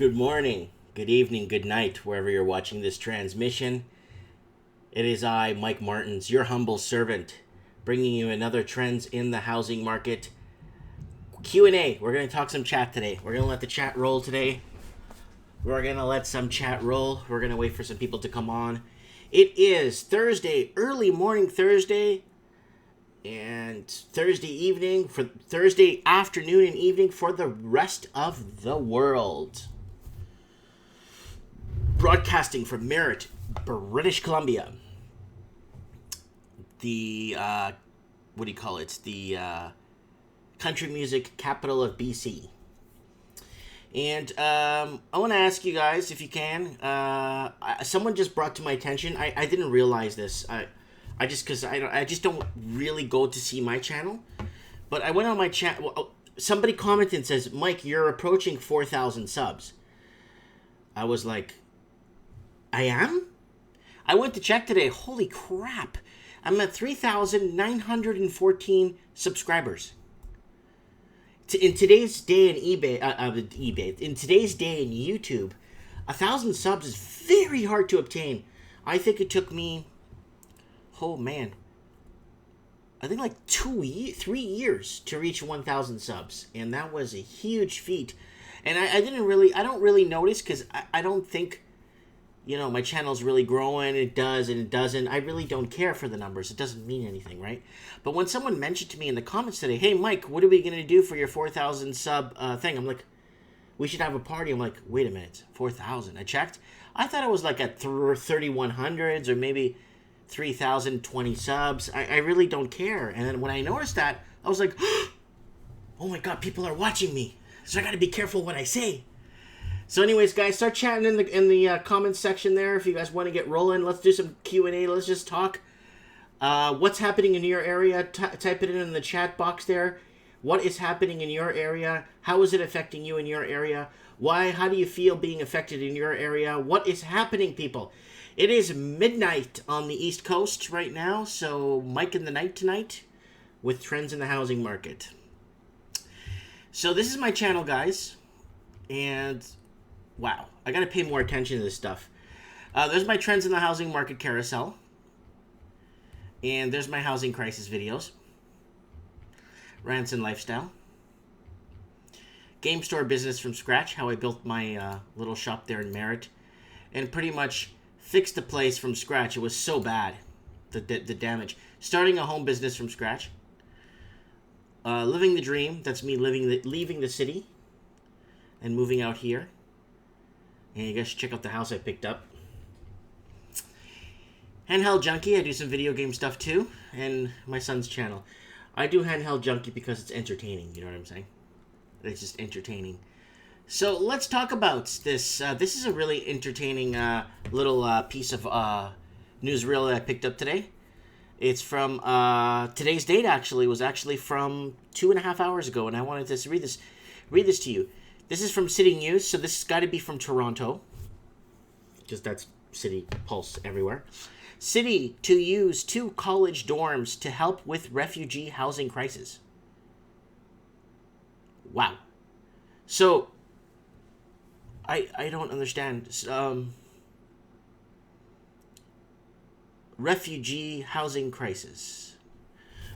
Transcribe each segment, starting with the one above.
Good morning, good evening, good night, wherever you're watching this transmission. It is I, Mike Martins, your humble servant, bringing you another Trends in the Housing Market Q&A. We're going to talk some chat today. We're going to let the chat roll today. We're going to let some chat roll. We're going to wait for some people to come on. It is Thursday, early morning Thursday, and Thursday evening, for Thursday afternoon and evening for the rest of the world. Broadcasting from Merritt, British Columbia. The, what do you call it? The country music capital of BC. And I want to ask you guys, if you can, someone just brought to my attention, I didn't realize this, I just don't really go to see my channel, but I went on my channel, somebody commented and says, Mike, you're approaching 4,000 subs. I was like, I am? I went to check today, holy crap, I'm at 3,914 subscribers. In today's day in in today's day in YouTube, 1,000 subs is very hard to obtain. I think it took me, oh man, I think like 3 years to reach 1,000 subs, and that was a huge feat. And I don't really notice, because I don't think, my channel's really growing. It does and it doesn't. I really don't care for the numbers. It doesn't mean anything, right? But when someone mentioned to me in the comments today, hey, Mike, what are we going to do for your 4,000 sub thing? I'm like, we should have a party. I'm like, wait a minute, 4,000. I checked. I thought it was like at 3,100s or maybe 3,020 subs. I really don't care. And then when I noticed that, I was like, oh my God, people are watching me. So I got to be careful what I say. So anyways, guys, start chatting in the comments section there if you guys want to get rolling. Let's do some Q&A. Let's just talk. What's happening in your area? Type it in the chat box there. What is happening in your area? How is it affecting you in your area? Why? How do you feel being affected in your area? What is happening, people? It is midnight on the East Coast right now, so Mike in the night tonight with Trends in the Housing Market. So this is my channel, guys, and wow, I gotta pay more attention to this stuff. There's my Trends in the Housing Market carousel. And there's my housing crisis videos. Rants and lifestyle. Game store business from scratch, how I built my little shop there in Merritt. And pretty much fixed the place from scratch. It was so bad, the damage. Starting a home business from scratch. Living the dream, that's me leaving the city and moving out here. And you guys should check out the house I picked up. Handheld Junkie, I do some video game stuff too. And my son's channel. I do Handheld Junkie because it's entertaining, you know what I'm saying? It's just entertaining. So let's talk about this. This is a really entertaining little piece of newsreel that I picked up today. It's from today's date, actually. It was actually from 2.5 hours ago, and I wanted to read this to you. This is from City News, so this has got to be from Toronto, because that's City Pulse everywhere. City to use 2 college dorms to help with refugee housing crisis. Wow. So, I don't understand. Refugee housing crisis.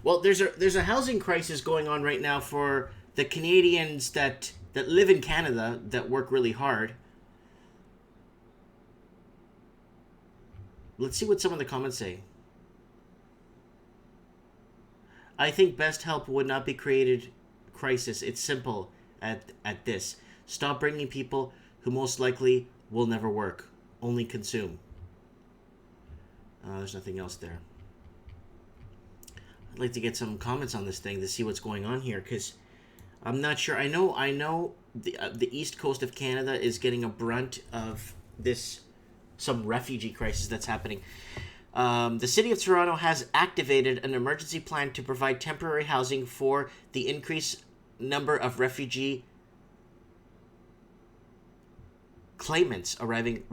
Well, there's a housing crisis going on right now for the Canadians that live in Canada that work really hard. Let's see what some of the comments say. I think best help would not be created crisis. It's simple at this. Stop bringing people who most likely will never work. Only consume. There's nothing else there. I'd like to get some comments on this thing to see what's going on here, because I'm not sure. I know the east coast of Canada is getting a brunt of some refugee crisis that's happening. The City of Toronto has activated an emergency plan to provide temporary housing for the increased number of refugee claimants arriving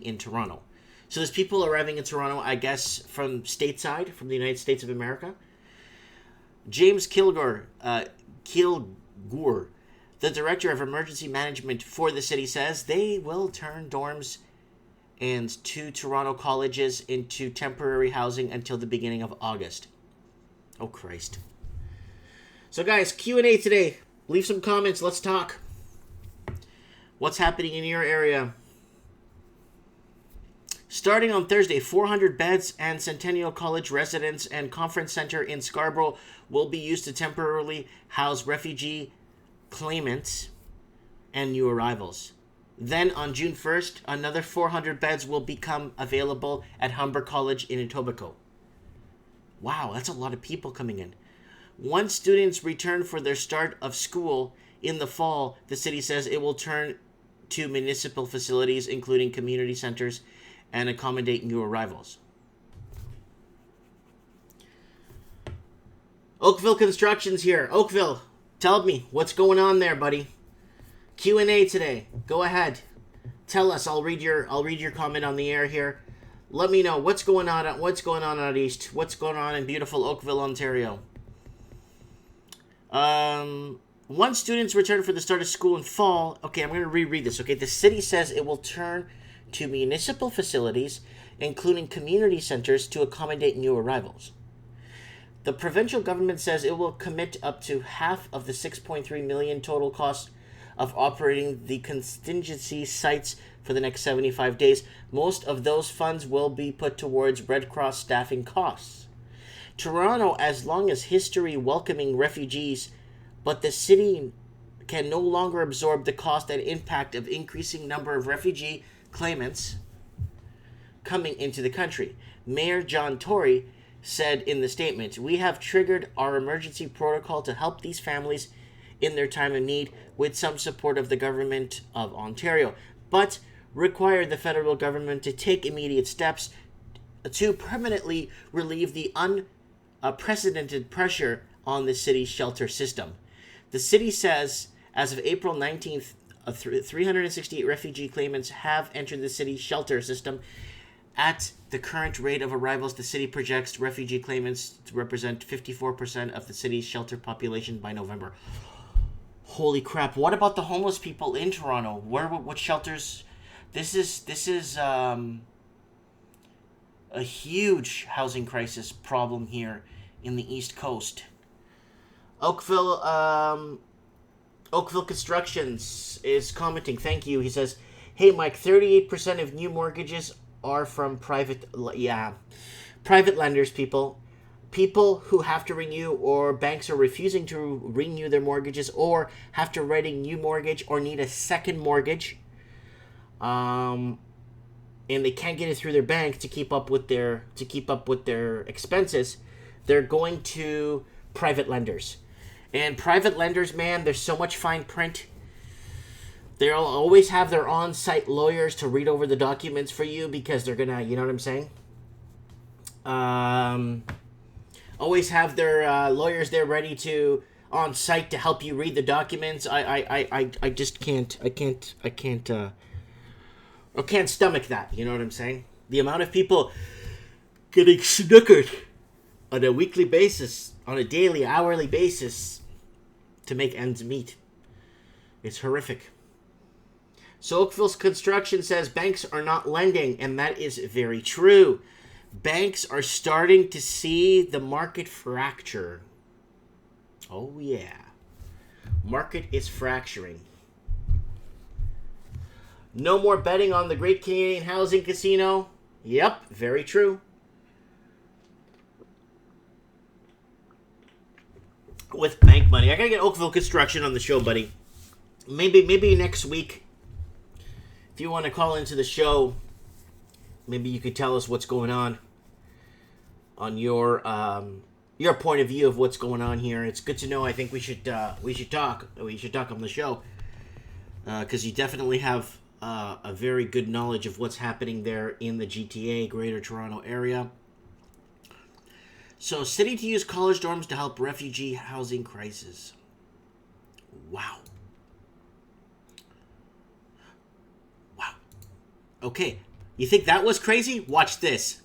in Toronto. So there's people arriving in Toronto, I guess, from stateside, from the United States of America. James Kilgore, the The director of emergency management for the city says they will turn dorms and 2 Toronto colleges into temporary housing until the beginning of August. Oh, Christ. So, guys, Q&A today. Leave some comments. Let's talk. What's happening in your area? Starting on Thursday, 400 beds and Centennial College Residence and Conference Center in Scarborough will be used to temporarily house refugee claimants and new arrivals. Then on June 1st, another 400 beds will become available at Humber College in Etobicoke. Wow, that's a lot of people coming in. Once students return for their start of school in the fall, the city says it will turn to municipal facilities, including community centers, and accommodate new arrivals. Oakville Construction's here. Oakville, tell me what's going on there, buddy. Q&A today. Go ahead. Tell us. I'll read your comment on the air here. Let me know what's going on out east. What's going on in beautiful Oakville, Ontario. Once students return for the start of school in fall. Okay, I'm going to reread this. Okay, the city says it will turn to municipal facilities, including community centers, to accommodate new arrivals. The provincial government says it will commit up to half of the $6.3 million total cost of operating the contingency sites for the next 75 days. Most of those funds will be put towards Red Cross staffing costs. Toronto, as long as history welcoming refugees, but the city can no longer absorb the cost and impact of increasing number of refugee claimants coming into the country. Mayor John Tory said in the statement, "We have triggered our emergency protocol to help these families in their time of need with some support of the government of Ontario, but require the federal government to take immediate steps to permanently relieve the unprecedented pressure on the city's shelter system." The city says as of April 19th, 368 refugee claimants have entered the city's shelter system. At the current rate of arrivals, the city projects refugee claimants to represent 54% of the city's shelter population by November. Holy crap! What about the homeless people in Toronto? What shelters? This is a huge housing crisis problem here in the East Coast. Oakville Constructions is commenting. Thank you. He says, "Hey Mike, 38% of new mortgages are from private lenders, people who have to renew, or banks are refusing to renew their mortgages, or have to write a new mortgage, or need a second mortgage, and they can't get it through their bank to keep up with their expenses. They're going to private lenders, and private lenders, man, there's so much fine print. They'll always have their on-site lawyers to read over the documents for you, because they're gonna, you know what I'm saying? Always have their lawyers there ready to on site to help you read the documents. I just can't stomach that. You know what I'm saying? The amount of people getting snookered on a weekly basis, on a daily, hourly basis, to make ends meet. It's horrific. So Oakville's Construction says banks are not lending, and that is very true. Banks are starting to see the market fracture. Oh yeah. Market is fracturing. No more betting on the Great Canadian Housing Casino. Yep, very true. With bank money. I gotta get Oakville Construction on the show, buddy. Maybe next week. If you want to call into the show, maybe you could tell us what's going on your point of view of what's going on here. It's good to know. I think we should talk. We should talk on the show, because you definitely have a very good knowledge of what's happening there in the GTA, Greater Toronto Area. So, city to use college dorms to help refugee housing crisis. Wow. Okay, you think that was crazy? Watch this.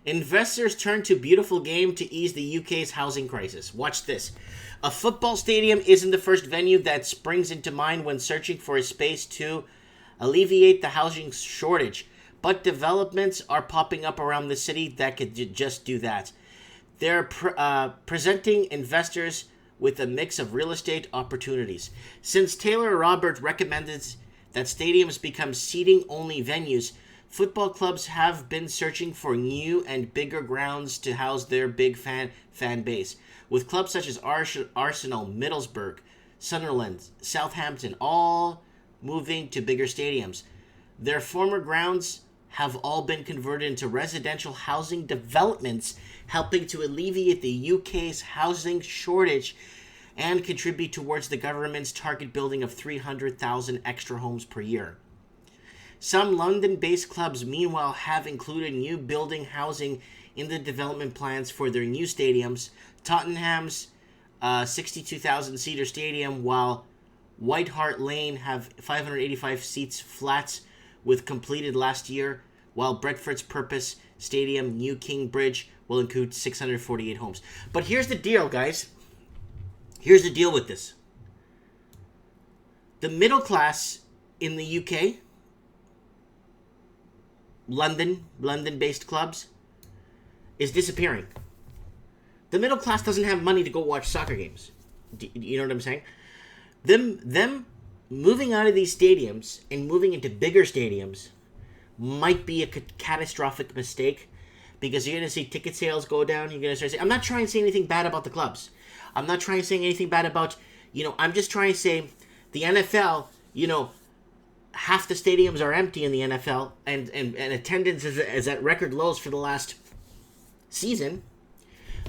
Investors turn to beautiful game to ease the UK's housing crisis. Watch this. A football stadium isn't the first venue that springs into mind when searching for a space to alleviate the housing shortage. But developments are popping up around the city that could just do that. They're presenting investors with a mix of real estate opportunities. Since Taylor Robert recommended that stadiums become seating-only venues, football clubs have been searching for new and bigger grounds to house their big fan base, with clubs such as Arsenal, Middlesbrough, Sunderland, Southampton all moving to bigger stadiums. Their former grounds have all been converted into residential housing developments, helping to alleviate the UK's housing shortage and contribute towards the government's target building of 300,000 extra homes per year. Some London-based clubs, meanwhile, have included new building housing in the development plans for their new stadiums. Tottenham's 62,000-seater stadium, while White Hart Lane have 585 seats flats with completed last year, while Brentford's Purpose Stadium, New King Bridge, will include 648 homes. But here's the deal, guys. Here's the deal with this. The middle class in the UK, London-based clubs, is disappearing. The middle class doesn't have money to go watch soccer games. You know what I'm saying? Them moving out of these stadiums and moving into bigger stadiums might be a catastrophic mistake, because you're going to see ticket sales go down. You're going to start saying, I'm not trying to say anything bad about the clubs. I'm not trying to say anything bad about, I'm just trying to say the NFL, half the stadiums are empty in the NFL, and attendance is at record lows for the last season,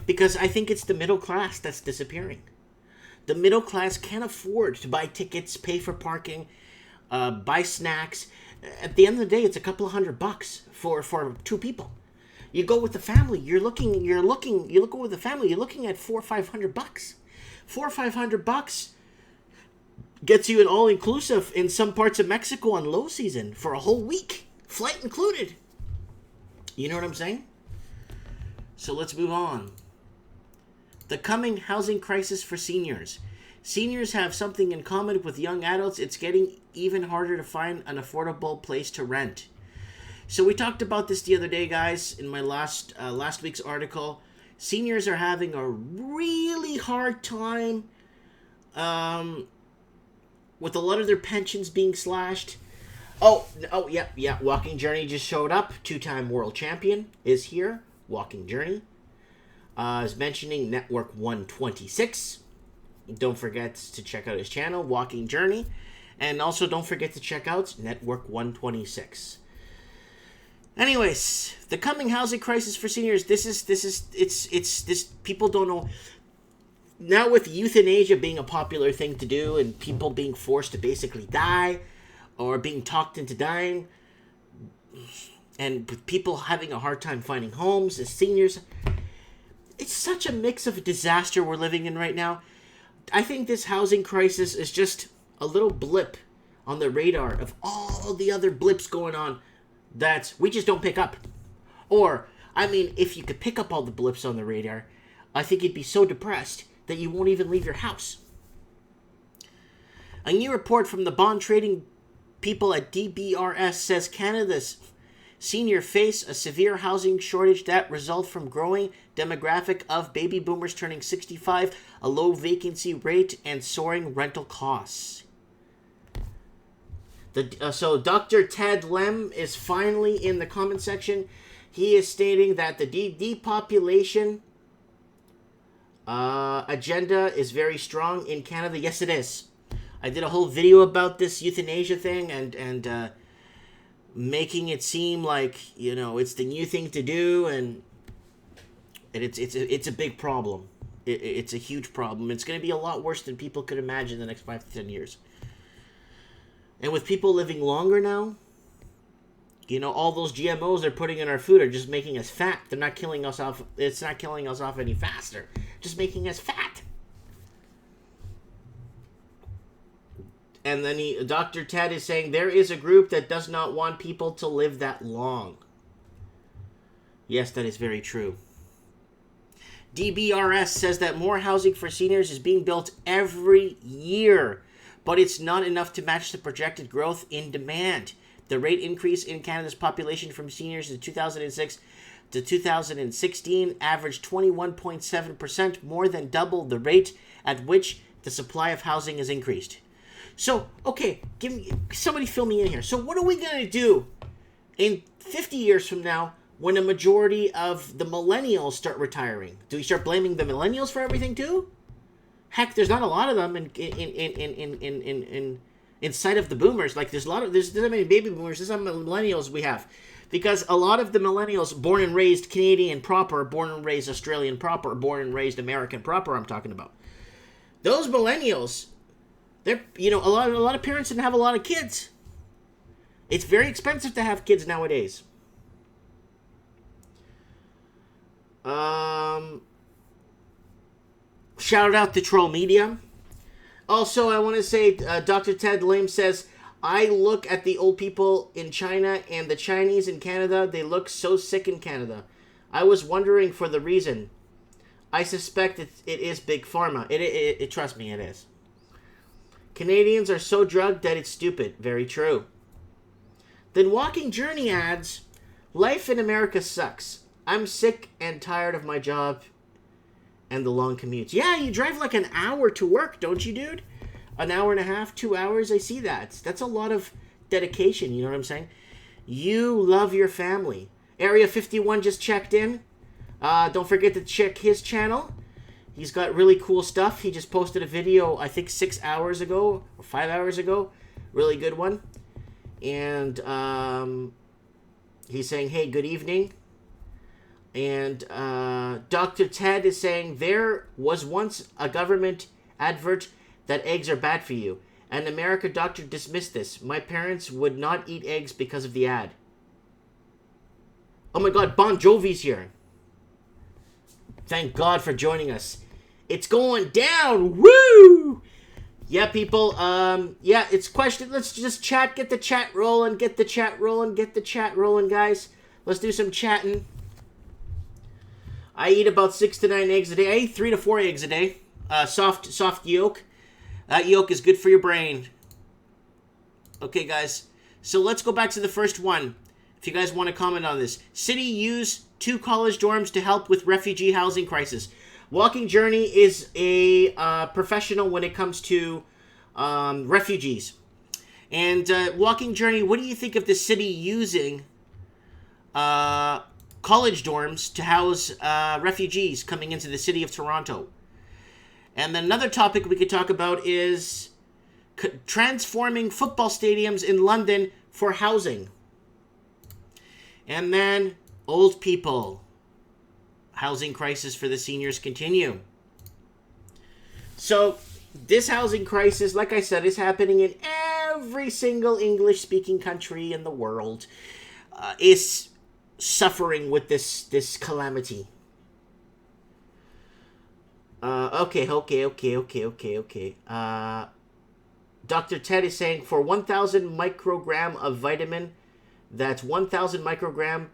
because I think it's the middle class that's disappearing. The middle class can't afford to buy tickets, pay for parking, buy snacks. At the end of the day, it's a couple of $100 for two people. You go with the family, you're looking with the family, you're looking at $400 or $500. $400 or $500 gets you an all-inclusive in some parts of Mexico on low season for a whole week, flight included. You know what I'm saying? So let's move on. The coming housing crisis for seniors. Seniors have something in common with young adults. It's getting even harder to find an affordable place to rent. So we talked about this the other day, guys, in my last week's article. Seniors are having a really hard time with a lot of their pensions being slashed. Yeah. Walking Journey just showed up. 2-time world champion is here. Walking Journey. Is mentioning Network 126. Don't forget to check out his channel, Walking Journey. And also don't forget to check out Network 126. Anyways, the coming housing crisis for seniors. This people don't know. Now with euthanasia being a popular thing to do and people being forced to basically die or being talked into dying, and with people having a hard time finding homes as seniors, it's such a mix of a disaster we're living in right now. I think this housing crisis is just a little blip on the radar of all the other blips going on that we just don't pick up. Or, if you could pick up all the blips on the radar, I think you'd be so depressed that you won't even leave your house. A new report from the bond trading people at DBRS says Canada's senior face a severe housing shortage that results from growing demographic of baby boomers turning 65, a low vacancy rate, and soaring rental costs. So Dr. Ted Lem is finally in the comment section. He is stating that the depopulation agenda is very strong in Canada. Yes, it is. I did a whole video about this euthanasia thing and making it seem like, it's the new thing to do, and it's a big problem. It's a huge problem. It's going to be a lot worse than people could imagine in the next 5 to 10 years. And with people living longer now, all those GMOs they're putting in our food are just making us fat. They're not killing us off. It's not killing us off any faster. Just making us fat. And then Dr. Ted is saying there is a group that does not want people to live that long. Yes, that is very true. DBRS says that more housing for seniors is being built every year, but it's not enough to match the projected growth in demand. The rate increase in Canada's population from seniors in 2006 to 2016 averaged 21.7%, more than double the rate at which the supply of housing has increased. So, okay, somebody fill me in here. So what are we going to do in 50 years from now when a majority of the millennials start retiring? Do we start blaming the millennials for everything too? Heck, there's not a lot of them in sight of the boomers. Like there's not many baby boomers. There's some millennials we have, because a lot of the millennials, born and raised Canadian proper, born and raised Australian proper, born and raised American proper, I'm talking about. Those millennials, they're a lot of parents didn't have a lot of kids. It's very expensive to have kids nowadays. Shout out to Troll Media. Also, I want to say, Dr. Ted Lim says, I look at the old people in China and the Chinese in Canada. They look so sick in Canada. I was wondering for the reason. I suspect it is Big Pharma. It trust me, it is. Canadians are so drugged that it's stupid. Very true. Then Walking Journey adds, life in America sucks. I'm sick and tired of my job and the long commutes. Yeah, you drive like an hour to work, don't you, dude? An hour and a half, 2 hours, I see that. That's a lot of dedication, you know what I'm saying? You love your family. Area 51 just checked in. Don't forget to check his channel. He's got really cool stuff. He just posted a video, I think 6 hours ago, or 5 hours ago. Really good one. And he's saying, hey, good evening. And Dr. Ted is saying, there was once a government advert that eggs are bad for you. An American doctor dismissed this. My parents would not eat eggs because of the ad. Oh my God, Bon Jovi's here. Thank God for joining us. It's going down. Woo! Yeah, people. Yeah, it's question. Let's just chat. Get the chat rolling. Get the chat rolling. Get the chat rolling, guys. Let's do some chatting. I eat about 6 to 9 eggs a day. I eat 3 to 4 eggs a day. Soft yolk. That yolk is good for your brain. Okay, guys. So let's go back to the first one. If you guys want to comment on this. City use 2 college dorms to help with refugee housing crisis. Walking Journey is a professional when it comes to refugees. And Walking Journey, what do you think of the city using college dorms to house refugees coming into the city of Toronto? And then another topic we could talk about is transforming football stadiums in London for housing. And then old people. Housing crisis for the seniors continue. So this housing crisis, like I said, is happening in every single English-speaking country in the world. Is suffering with this calamity. Okay. Dr. Ted is saying for 1,000 microgram of vitamin, that's 1,000 microgram,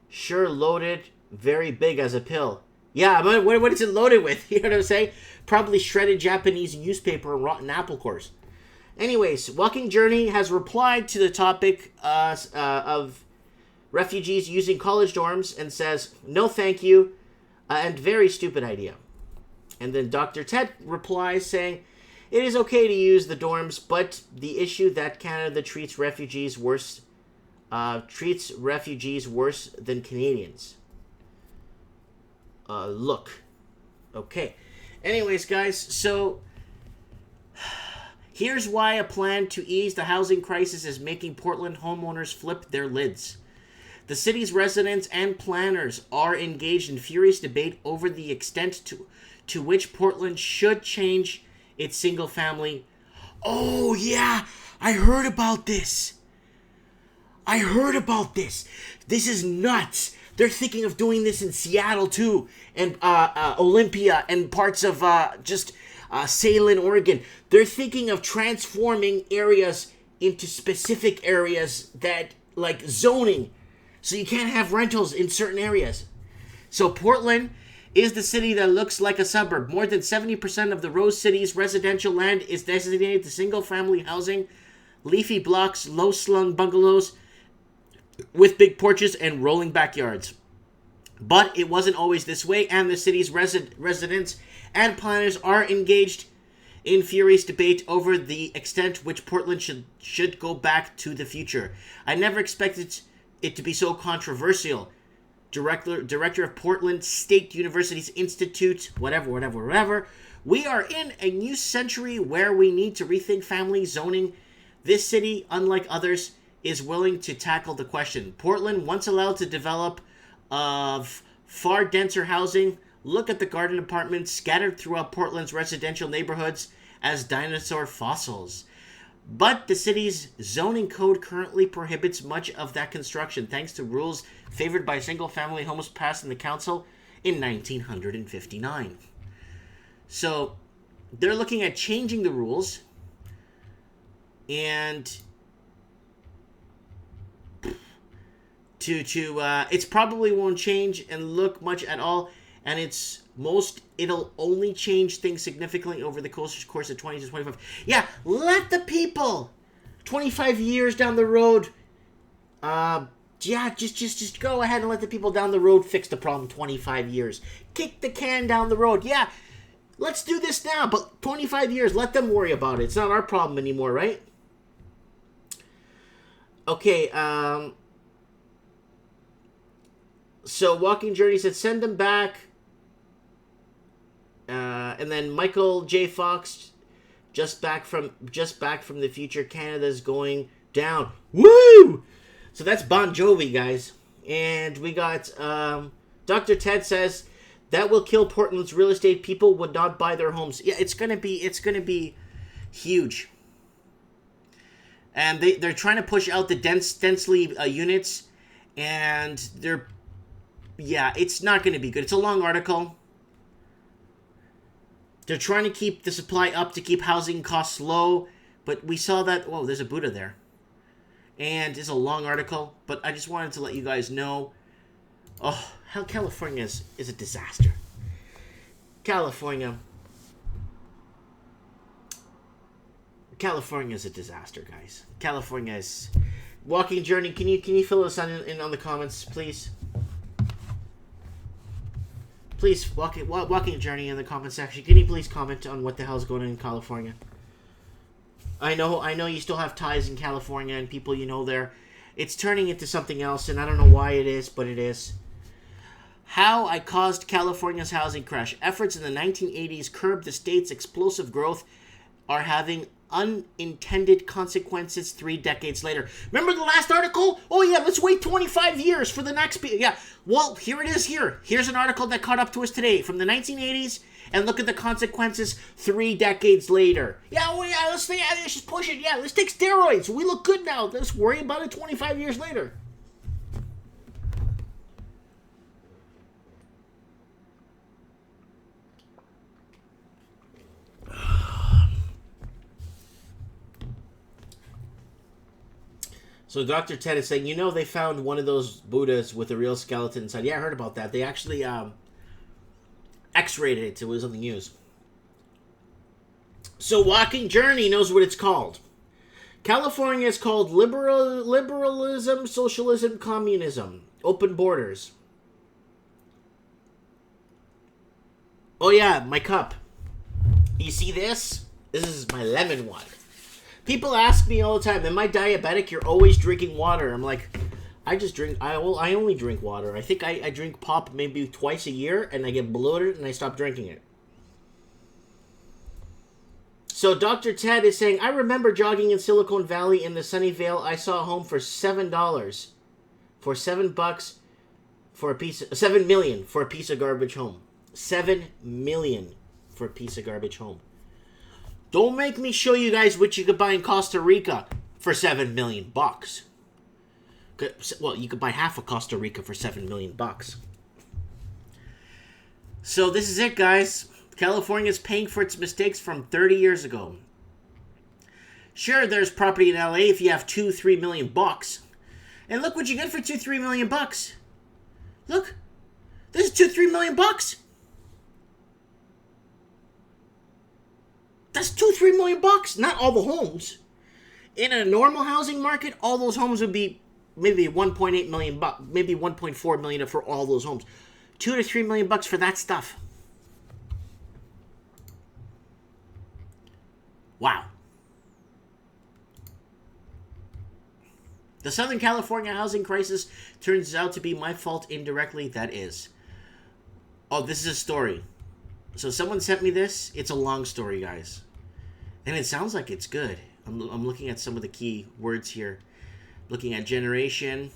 sure loaded, very big as a pill. Yeah, but what is it loaded with? You know what I'm saying? Probably shredded Japanese newspaper and rotten apple cores. Anyways, Walking Journey has replied to the topic of refugees using college dorms and says, no thank you, and very stupid idea. And then Dr. Ted replies saying, it is okay to use the dorms, but the issue that Canada treats refugees worse than Canadians. Look. Okay. Anyways, guys, so here's why a plan to ease the housing crisis is making Portland homeowners flip their lids. The city's residents and planners are engaged in furious debate over the extent to which Portland should change its single-family. Oh, yeah, I heard about this. This is nuts. They're thinking of doing this in Seattle, too, and Olympia, and parts of Salem, Oregon. They're thinking of transforming areas into specific areas that, like zoning. So you can't have rentals in certain areas. So Portland is the city that looks like a suburb. More than 70% of the Rose City's residential land is designated to single-family housing, leafy blocks, low-slung bungalows with big porches and rolling backyards. But it wasn't always this way, and the city's residents and planners are engaged in furious debate over the extent which Portland should go back to the future. I never expected it to be so controversial. Director of Portland State University's Institute, whatever. We are in a new century where we need to rethink family zoning. This city, unlike others, is willing to tackle the question. Portland, once allowed to develop of far denser housing, look at the garden apartments scattered throughout Portland's residential neighborhoods as dinosaur fossils. But the city's zoning code currently prohibits much of that construction, thanks to rules favored by single-family homes passed in the council in 1959. So they're looking at changing the rules, and it's probably won't change and look much at all, and it'll only change things significantly over the course of 20 to 25. Yeah, let the people 25 years down the road, just go ahead and let the people down the road fix the problem 25 years. Kick the can down the road. Yeah, let's do this now, but 25 years, let them worry about it. It's not our problem anymore, right? Okay, so Walking Journey said send them back. And then Michael J. Fox, just back from the future. Canada's going down. Woo! So that's Bon Jovi, guys. And we got Dr. Ted says that will kill Portland's real estate. People would not buy their homes. Yeah, it's gonna be huge. And they're trying to push out the densely units, and it's not going to be good. It's a long article. They're trying to keep the supply up to keep housing costs low, but we saw that, whoa, there's a Buddha there. And it's a long article, but I just wanted to let you guys know, how California is a disaster. California is a disaster, guys. California is... Walking Journey, can you fill us in on the comments, please? Please, Walking Journey in the comment section. Can you please comment on what the hell's going on in California? I know you still have ties in California and people you know there. It's turning into something else, and I don't know why it is, but it is. How I caused California's housing crash. Efforts in the 1980s curbed the state's explosive growth are having unintended consequences 3 decades later. Remember the last article? Oh yeah, let's wait 25 years for the next... Yeah, well, here it is here. Here's an article that caught up to us today from the 1980s, and look at the consequences 3 decades later. Yeah, well, yeah, let's just push it. Yeah, let's take steroids. We look good now. Let's worry about it 25 years later. So Dr. Ted is saying, they found one of those Buddhas with a real skeleton inside. Yeah, I heard about that. They actually X-rated it. It was on the news. So Walking Journey knows what it's called. California is called liberalism, socialism, communism. Open borders. Oh yeah, my cup. You see this? This is my lemon water. People ask me all the time, am I diabetic? You're always drinking water. I'm like, I only drink water. I think I drink pop maybe twice a year, and I get bloated, and I stop drinking it. So Dr. Ted is saying, I remember jogging in Silicon Valley in the Sunnyvale. I saw a home for $7. For $7 for a piece of... $7 million for a piece of garbage home. $7 million for a piece of garbage home. Don't make me show you guys what you could buy in Costa Rica for $7 million. Well, you could buy half of Costa Rica for $7 million. So this is it, guys. California's paying for its mistakes from 30 years ago. Sure, there's property in LA if you have $2-3 million. And look what you get for $2-3 million bucks. Look, this is $2-3 million bucks. That's $2-3 million bucks. Not all the homes. In a normal housing market, all those homes would be maybe 1.8 million bucks, maybe 1.4 million for all those homes. $2-3 million bucks for that stuff. Wow. The Southern California housing crisis turns out to be my fault indirectly. That is. Oh, this is a story. So someone sent me this. It's a long story, guys. And it sounds like it's good. I'm looking at some of the key words here. Looking at generation.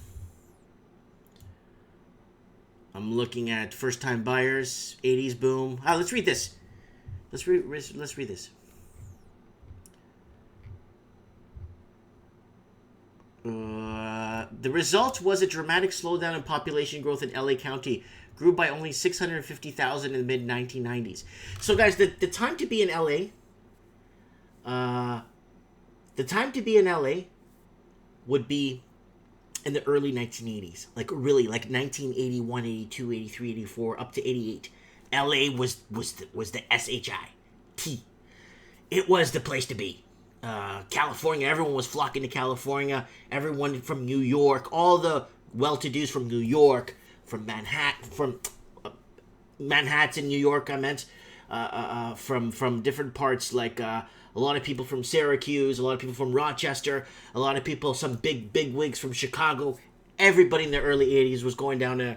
I'm looking at first-time buyers, 80s boom. Let's read this. Let's read this. The result was a dramatic slowdown in population growth in LA County. Grew by only 650,000 in the mid-1990s. So, guys, the time to be in LA... the time to be in LA would be in the early 1980s. Like, really, like 1981, 82, 83, 84, up to 88. LA was the SHIT. It was the place to be. California, everyone was flocking to California. Everyone from New York, all the well-to-dos from New York, from Manhattan, New York, I meant, from different parts, like a lot of people from Syracuse, a lot of people from Rochester, a lot of people, some big wigs from Chicago. Everybody in the early 80s was going down to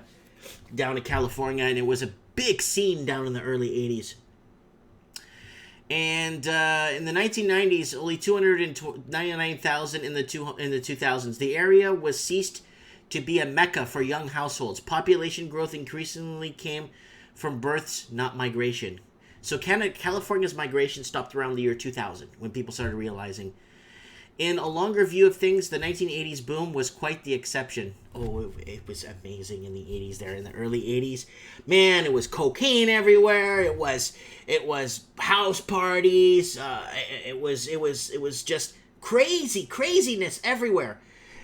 California, and it was a big scene down in the early 80s. And in the 1990s, only 299,000 in the 2000s. The area was ceased to be a mecca for young households. Population growth increasingly came from births, not migration. So California's migration stopped around the year 2000, when people started realizing. In a longer view of things, the 1980s boom was quite the exception. Oh, it was amazing in the 80s there, in the early 80s. Man, it was cocaine everywhere. It was house parties. It was just craziness everywhere.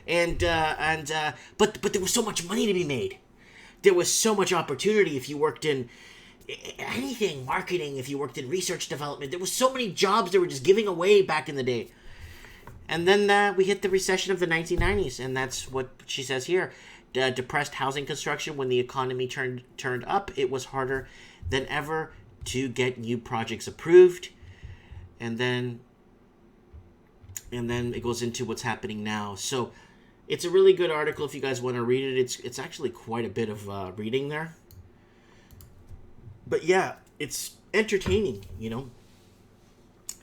But there was so much money to be made. There was so much opportunity if you worked in anything, marketing, if you worked in research development. There was so many jobs they were just giving away back in the day. And then we hit the recession of the 1990s, and that's what she says here. Depressed housing construction. When the economy turned up, it was harder than ever to get new projects approved. And then it goes into what's happening now. So it's a really good article if you guys want to read it. It's actually quite a bit of reading there. But yeah, it's entertaining, you know.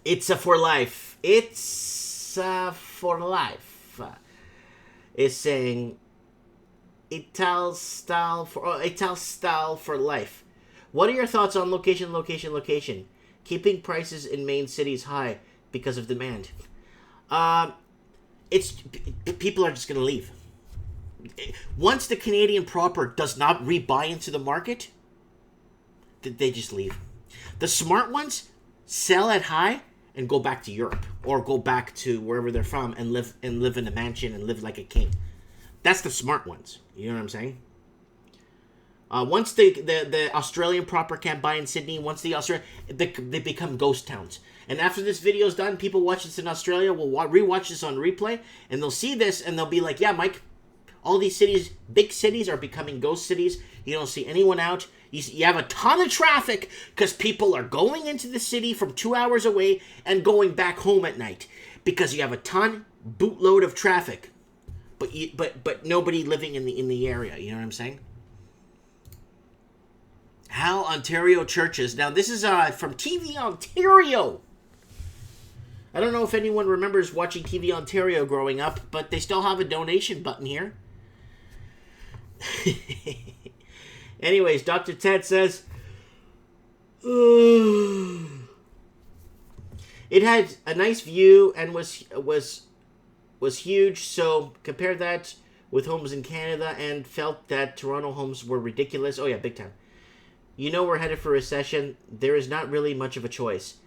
It's for life. For life. Is saying Ital style for life. What are your thoughts on location? Keeping prices in main cities high because of demand. People are just going to leave. Once the Canadian proper does not rebuy into the market, they just leave. The smart ones sell at high and go back to Europe or go back to wherever they're from and live in a mansion and live like a king. That's the smart ones. You know what I'm saying? Once the Australian proper can't buy in Sydney, they become ghost towns. And after this video is done, people watch this in Australia will rewatch this on replay, and they'll see this and they'll be like, yeah, Mike, all these cities, big cities, are becoming ghost cities. You don't see anyone out. You have a ton of traffic because people are going into the city from 2 hours away and going back home at night because you have a bootload of traffic, but nobody living in the area. You know what I'm saying? How Ontario churches. Now this is from TV Ontario. I don't know if anyone remembers watching TV Ontario growing up, but they still have a donation button here. Anyways, Dr. Ted says, it had a nice view and was huge, so compare that with homes in Canada and felt that Toronto homes were ridiculous. Oh yeah, big time. You know we're headed for recession. There is not really much of a choice.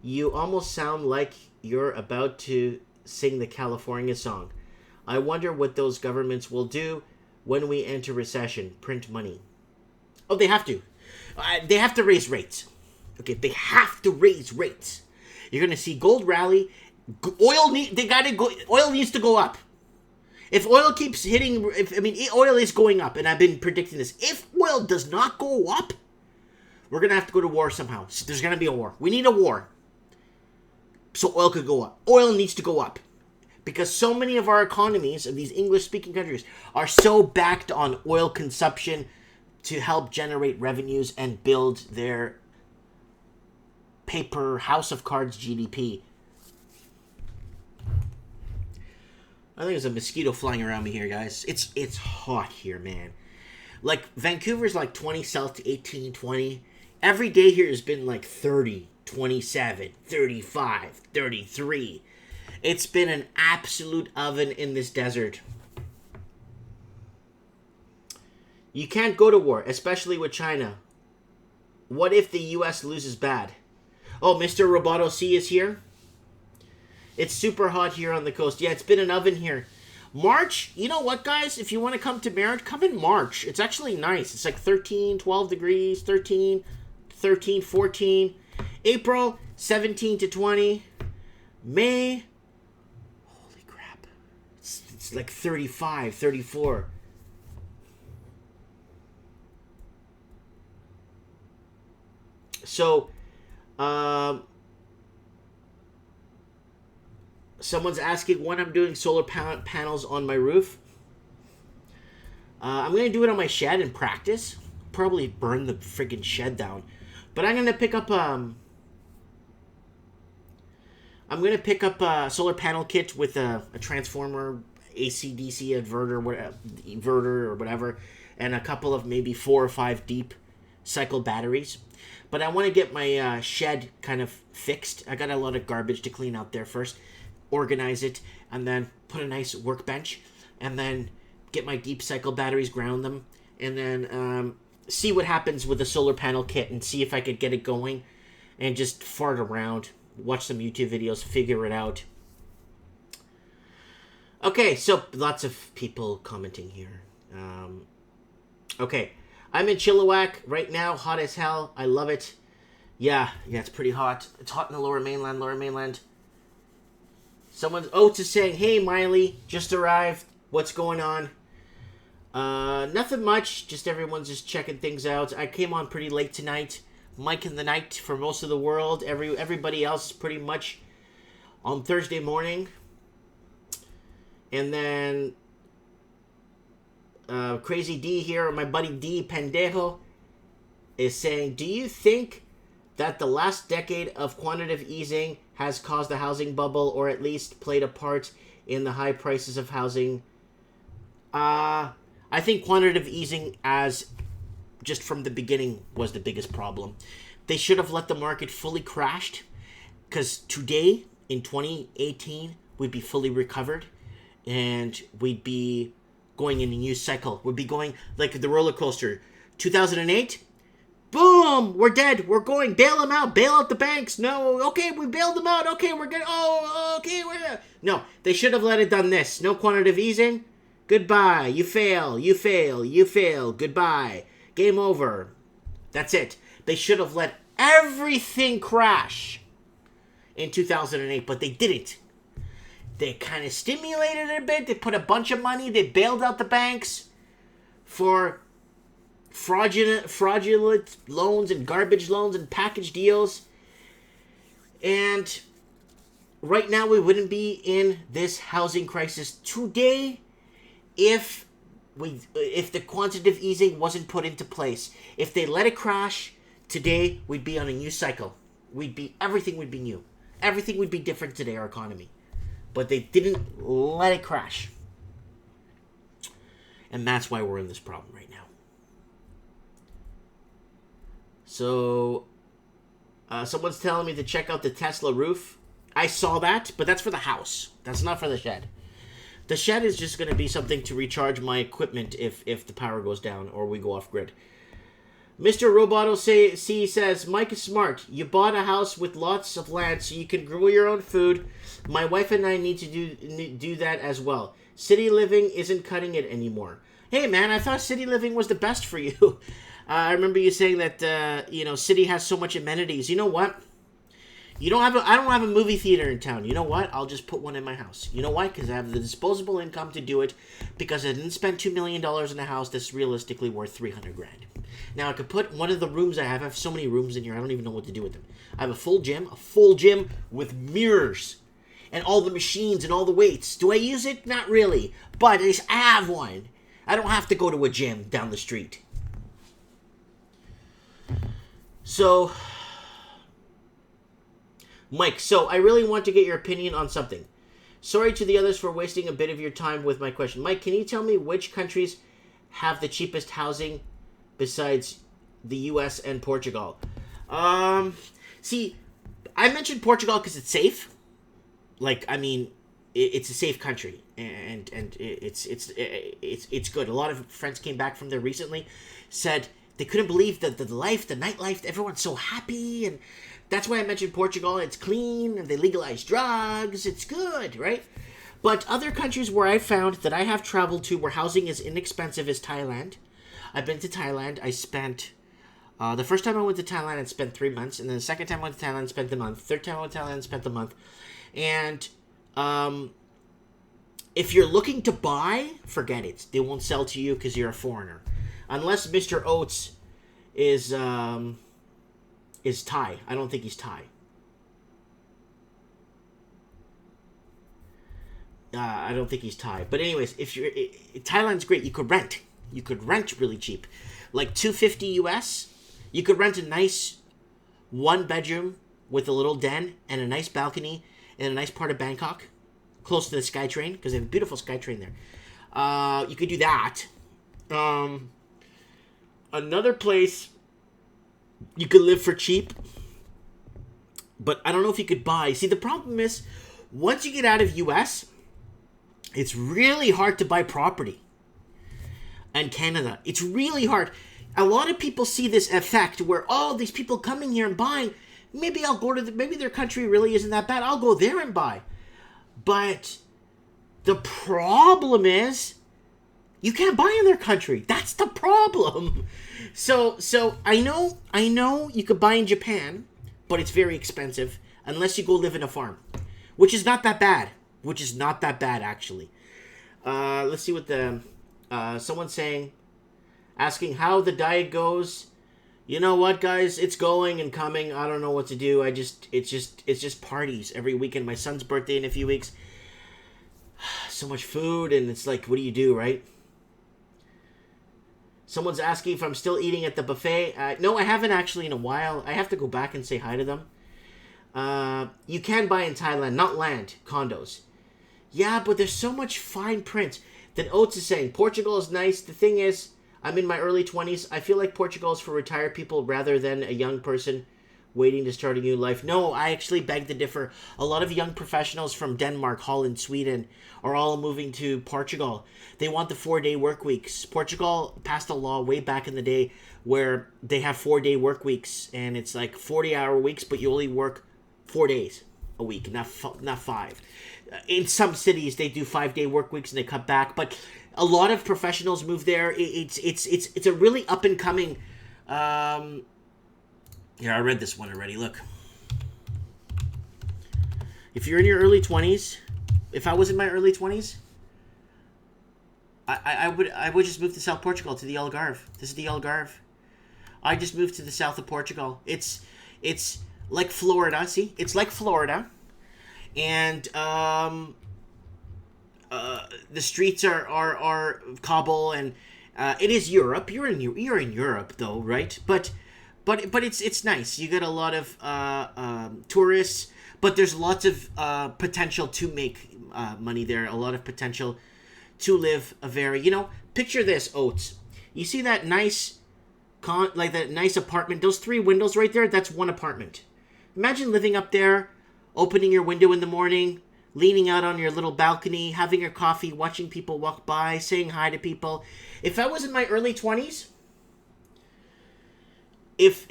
You almost sound like you're about to sing the California song. I wonder what those governments will do when we enter recession. Print money. Oh, they have to. They have to raise rates. Okay, they have to raise rates. You're gonna see gold rally. Oil needs to go up. If oil keeps hitting, oil is going up, and I've been predicting this. If oil does not go up, we're gonna have to go to war somehow. There's gonna be a war. We need a war, so oil could go up. Oil needs to go up because so many of our economies of these English-speaking countries are so backed on oil consumption to help generate revenues and build their paper house of cards GDP. I think there's a mosquito flying around me here, guys. It's hot here, man. Like, Vancouver's like 20 south to 18, 20. Every day here has been like 30, 27, 35, 33. It's been an absolute oven in this desert. You can't go to war, especially with China. What if the U.S. loses bad? Oh, Mr. Roboto C is here. It's super hot here on the coast. Yeah, it's been an oven here. March, you know what, guys? If you want to come to Merritt, come in March. It's actually nice. It's like 13, 12 degrees, 13, 14. April, 17 to 20. May, holy crap. It's like 35, 34. So, someone's asking when I'm doing solar panels on my roof. I'm going to do it on my shed in practice. Probably burn the friggin' shed down. But I'm going to pick up a solar panel kit with a transformer, AC/DC inverter or whatever, and a couple of maybe 4 or 5 deep cycle batteries. But I want to get my shed kind of fixed. I got a lot of garbage to clean out there first. Organize it, and then put a nice workbench, and then get my deep cycle batteries, ground them, and then see what happens with the solar panel kit, and see if I could get it going, and just fart around, watch some YouTube videos, figure it out. Okay, so lots of people commenting here. Okay, I'm in Chilliwack right now, hot as hell. I love it. Yeah, it's pretty hot. It's hot in the lower mainland. Someone's Oates is saying, hey, Miley, just arrived. What's going on? Nothing much. Just everyone's just checking things out. I came on pretty late tonight. Mike in the night for most of the world. Everybody else is pretty much on Thursday morning. And then Crazy D here, or my buddy D Pendejo, is saying, do you think that the last decade of quantitative easing has caused a housing bubble, or at least played a part in the high prices of housing? I think quantitative easing, as just from the beginning, was the biggest problem. They should have let the market fully crashed, because today, in 2018, we'd be fully recovered, and we'd be going in a new cycle. We'd be going like the roller coaster. 2008, boom, we're dead. We're going. Bail them out. Bail out the banks. No, okay, we bailed them out. Okay, we're good. Oh, okay, we're... No, they should have let it done this. No quantitative easing. Goodbye. You fail. Goodbye. Game over. That's it. They should have let everything crash in 2008, but they didn't. They kind of stimulated it a bit. They put a bunch of money. They bailed out the banks for fraudulent loans and garbage loans and package deals. And right now we wouldn't be in this housing crisis today if the quantitative easing wasn't put into place. If they let it crash, today we'd be on a new cycle. Everything would be new. Everything would be different today, our economy. But they didn't let it crash. And that's why we're in this problem right now. So, someone's telling me to check out the Tesla roof. I saw that, but that's for the house. That's not for the shed. The shed is just going to be something to recharge my equipment if the power goes down or we go off grid. Mr. Roboto C says, Mike is smart. You bought a house with lots of land so you can grow your own food. My wife and I need to do that as well. City living isn't cutting it anymore. Hey, man, I thought city living was the best for you. I remember you saying that, city has so much amenities. You know what? I don't have a movie theater in town. You know what? I'll just put one in my house. You know why? Because I have the disposable income to do it. Because I didn't spend $2 million in a house that's realistically worth $300,000. Now I could put one of the rooms I have. I have so many rooms in here. I don't even know what to do with them. I have a full gym with mirrors and all the machines and all the weights. Do I use it? Not really. But I have one. I don't have to go to a gym down the street. So, Mike, I really want to get your opinion on something. Sorry to the others for wasting a bit of your time with my question. Mike, can you tell me which countries have the cheapest housing besides the U.S. and Portugal? See, I mentioned Portugal because it's safe. It's a safe country, and it's good. A lot of friends came back from there recently, said they couldn't believe the nightlife, everyone's so happy, and that's why I mentioned Portugal. It's clean, and they legalize drugs. It's good, right? But other countries where I found that I have traveled to where housing is inexpensive is Thailand. I've been to Thailand. I spent... the first time I went to Thailand, I spent 3 months. And then the second time I went to Thailand, I spent a month. Third time I went to Thailand, I spent a month. And if you're looking to buy, forget it. They won't sell to you because you're a foreigner. Unless Mr. Oates is Thai. I don't think he's Thai. I don't think he's Thai. But anyways, Thailand's great. You could rent. You could rent really cheap. Like $250 US. You could rent a nice 1-bedroom with a little den and a nice balcony in a nice part of Bangkok, close to the SkyTrain, because they have a beautiful SkyTrain there. You could do that. Another place you could live for cheap, but I don't know if you could buy. See, the problem is, once you get out of US, it's really hard to buy property. And Canada, it's really hard. A lot of people see this effect where, these people coming here and buying, maybe I'll go to maybe their country really isn't that bad. I'll go there and buy. But the problem is, you can't buy in their country. That's the problem. So I know you could buy in Japan, but it's very expensive unless you go live in a farm, which is not that bad. Actually. Let's see what the someone's asking how the diet goes. You know what, guys? It's going and coming. I don't know what to do. It's just parties every weekend. My son's birthday in a few weeks. So much food, and it's like, what do you do, right? Someone's asking if I'm still eating at the buffet. No, I haven't actually in a while. I have to go back and say hi to them. You can buy in Thailand, not land, condos. Yeah, but there's so much fine print. Then Oates is saying, Portugal is nice. The thing is, I'm in my early 20s. I feel like Portugal is for retired people rather than a young person waiting to start a new life. No, I actually beg to differ. A lot of young professionals from Denmark, Holland, Sweden are all moving to Portugal. They want the 4-day work weeks. Portugal passed a law way back in the day where they have 4-day work weeks, and it's like 40-hour weeks, but you only work 4 days a week, not 5. In some cities, they do 5-day work weeks and they cut back, but a lot of professionals move there. It's a really up and coming. Here, I read this one already. Look, if you're in your early 20s, if I was in my early 20s, I would just move to South Portugal, to the Algarve. This is the Algarve. I just moved to the south of Portugal. It's like Florida. See, it's like Florida, and the streets are cobble, and it is Europe. You're in Europe though, right? But it's nice. You get a lot of tourists, but there's lots of potential to make money there. A lot of potential to live a very, picture this, Oates. You see that nice that nice apartment? Those 3 windows right there, that's one apartment. Imagine living up there, opening your window in the morning, leaning out on your little balcony, having your coffee, watching people walk by, saying hi to people. If I was in my early 20s, if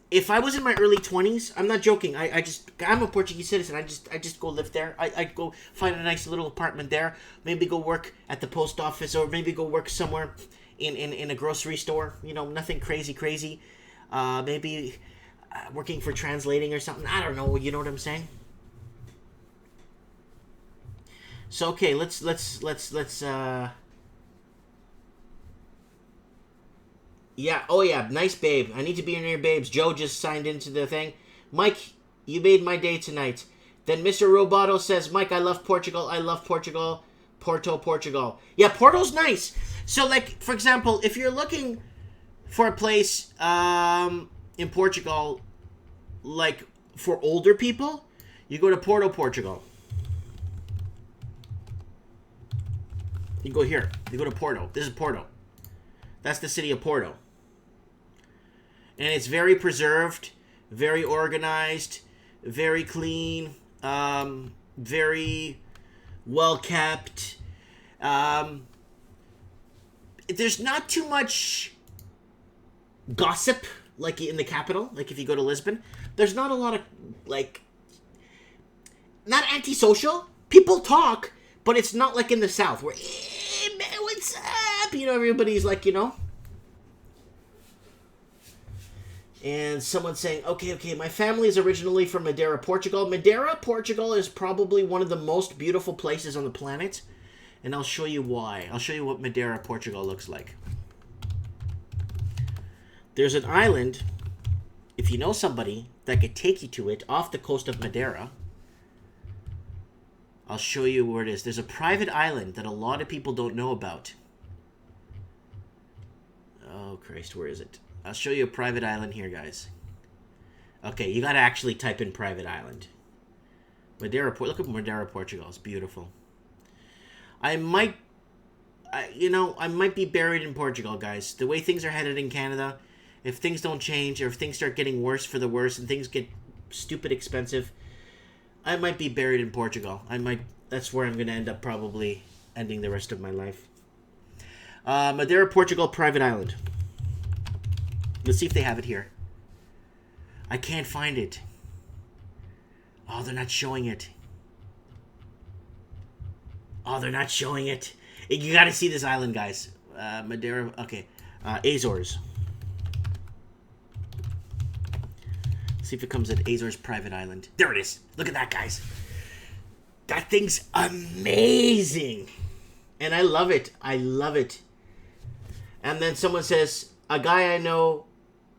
if I was in my early 20s, I'm not joking. I'm a Portuguese citizen. I just go live there. I'd go find a nice little apartment there. Maybe go work at the post office, or maybe go work somewhere in a grocery store. You know, nothing crazy. Maybe working for translating or something. I don't know. You know what I'm saying? So okay, let's yeah, oh yeah, nice babe. I need to be in your babes. Joe just signed into the thing. Mike, you made my day tonight. Then Mr. Roboto says, Mike, I love Portugal. I love Portugal. Porto, Portugal. Yeah, Porto's nice. So, like, for example, if you're looking for a place in Portugal, like, for older people, you go to Porto, Portugal. You go here. You go to Porto. This is Porto. That's the city of Porto. And it's very preserved, very organized, very clean, very well kept. There's not too much gossip like in the capital. Like if you go to Lisbon, there's not a lot of like, not antisocial. People talk, but it's not like in the South where, hey man, what's up? You know, everybody's like, you know. And someone's saying, okay, my family is originally from Madeira, Portugal. Madeira, Portugal is probably one of the most beautiful places on the planet. And I'll show you why. I'll show you what Madeira, Portugal looks like. There's an island, if you know somebody that could take you to it, off the coast of Madeira. I'll show you where it is. There's a private island that a lot of people don't know about. Oh, Christ, where is it? I'll show you a private island here, guys. Okay, you gotta actually type in private island. Madeira, look at Madeira, Portugal. It's beautiful. I might be buried in Portugal, guys. The way things are headed in Canada, if things don't change, or if things start getting worse for the worse, and things get stupid expensive, I might be buried in Portugal. That's where I'm gonna end up probably ending the rest of my life. Madeira, Portugal, private island. Let's see if they have it here. I can't find it. Oh, they're not showing it. Oh, they're not showing it. You gotta see this island, guys. Madeira, okay. Azores. See if it comes at Azores private island. There it is. Look at that, guys. That thing's amazing. And I love it. I love it. And then someone says, a guy I know,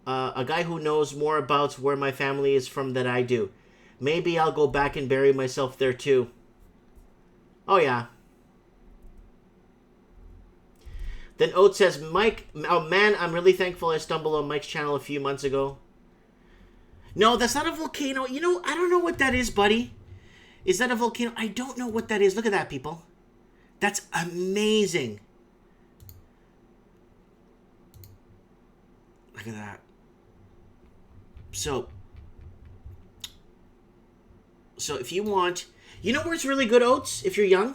a guy who knows more about where my family is from than I do. Maybe I'll go back and bury myself there too. Oh, yeah. Then Oates says, Mike, oh man, I'm really thankful I stumbled on Mike's channel a few months ago. No, that's not a volcano. You know, I don't know what that is, buddy. Is that a volcano? I don't know what that is. Look at that, people. That's amazing. Look at that. So if you want, you know where it's really good, Oats, if you're young?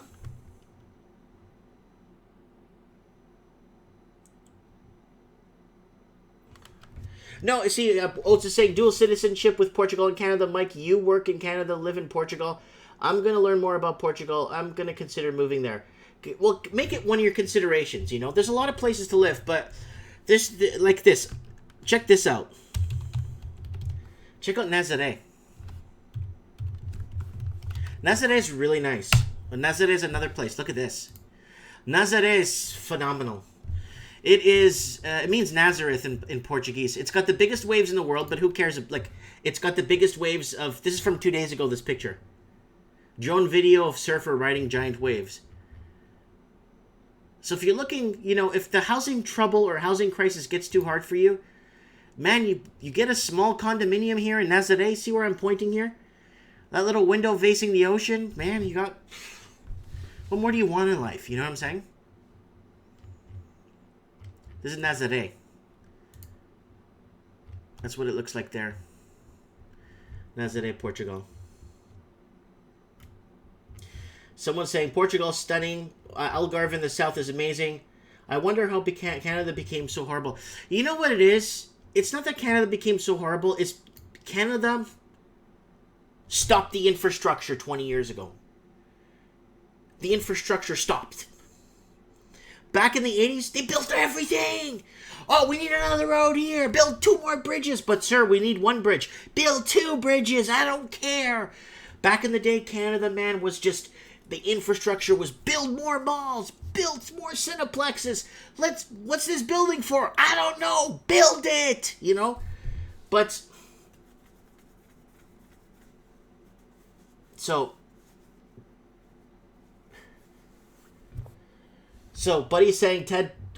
No, see, Oats is saying dual citizenship with Portugal and Canada. Mike, you work in Canada, live in Portugal. I'm going to learn more about Portugal. I'm going to consider moving there. Well, make it one of your considerations, you know. There's a lot of places to live, but like this. Check this out. Check out Nazaré. Nazaré is really nice. But Nazaré is another place. Look at this. Nazaré is phenomenal. It is, it means Nazareth in Portuguese. It's got the biggest waves in the world, but who cares? Like, it's got the biggest waves of, this is from 2 days ago, this picture. Drone video of surfer riding giant waves. So if you're looking, you know, if the housing trouble or housing crisis gets too hard for you, man, you get a small condominium here in Nazaré. See where I'm pointing here? That little window facing the ocean. Man, you got... What more do you want in life? You know what I'm saying? This is Nazaré. That's what it looks like there. Nazaré, Portugal. Someone's saying, Portugal's stunning. Algarve in the south is amazing. I wonder how Canada became so horrible. You know what it is? it's not that Canada became so horrible. It's Canada stopped the infrastructure 20 years ago. The infrastructure stopped. Back in the 80s, they built everything. Oh, we need another road here. Build 2 more bridges. But, sir, we need 1 bridge. Build 2 bridges. I don't care. Back in the day, Canada, man, was just... The infrastructure was build more malls. Build more cineplexes. What's this building for? I don't know. Build it. You know? But... So, Buddy's saying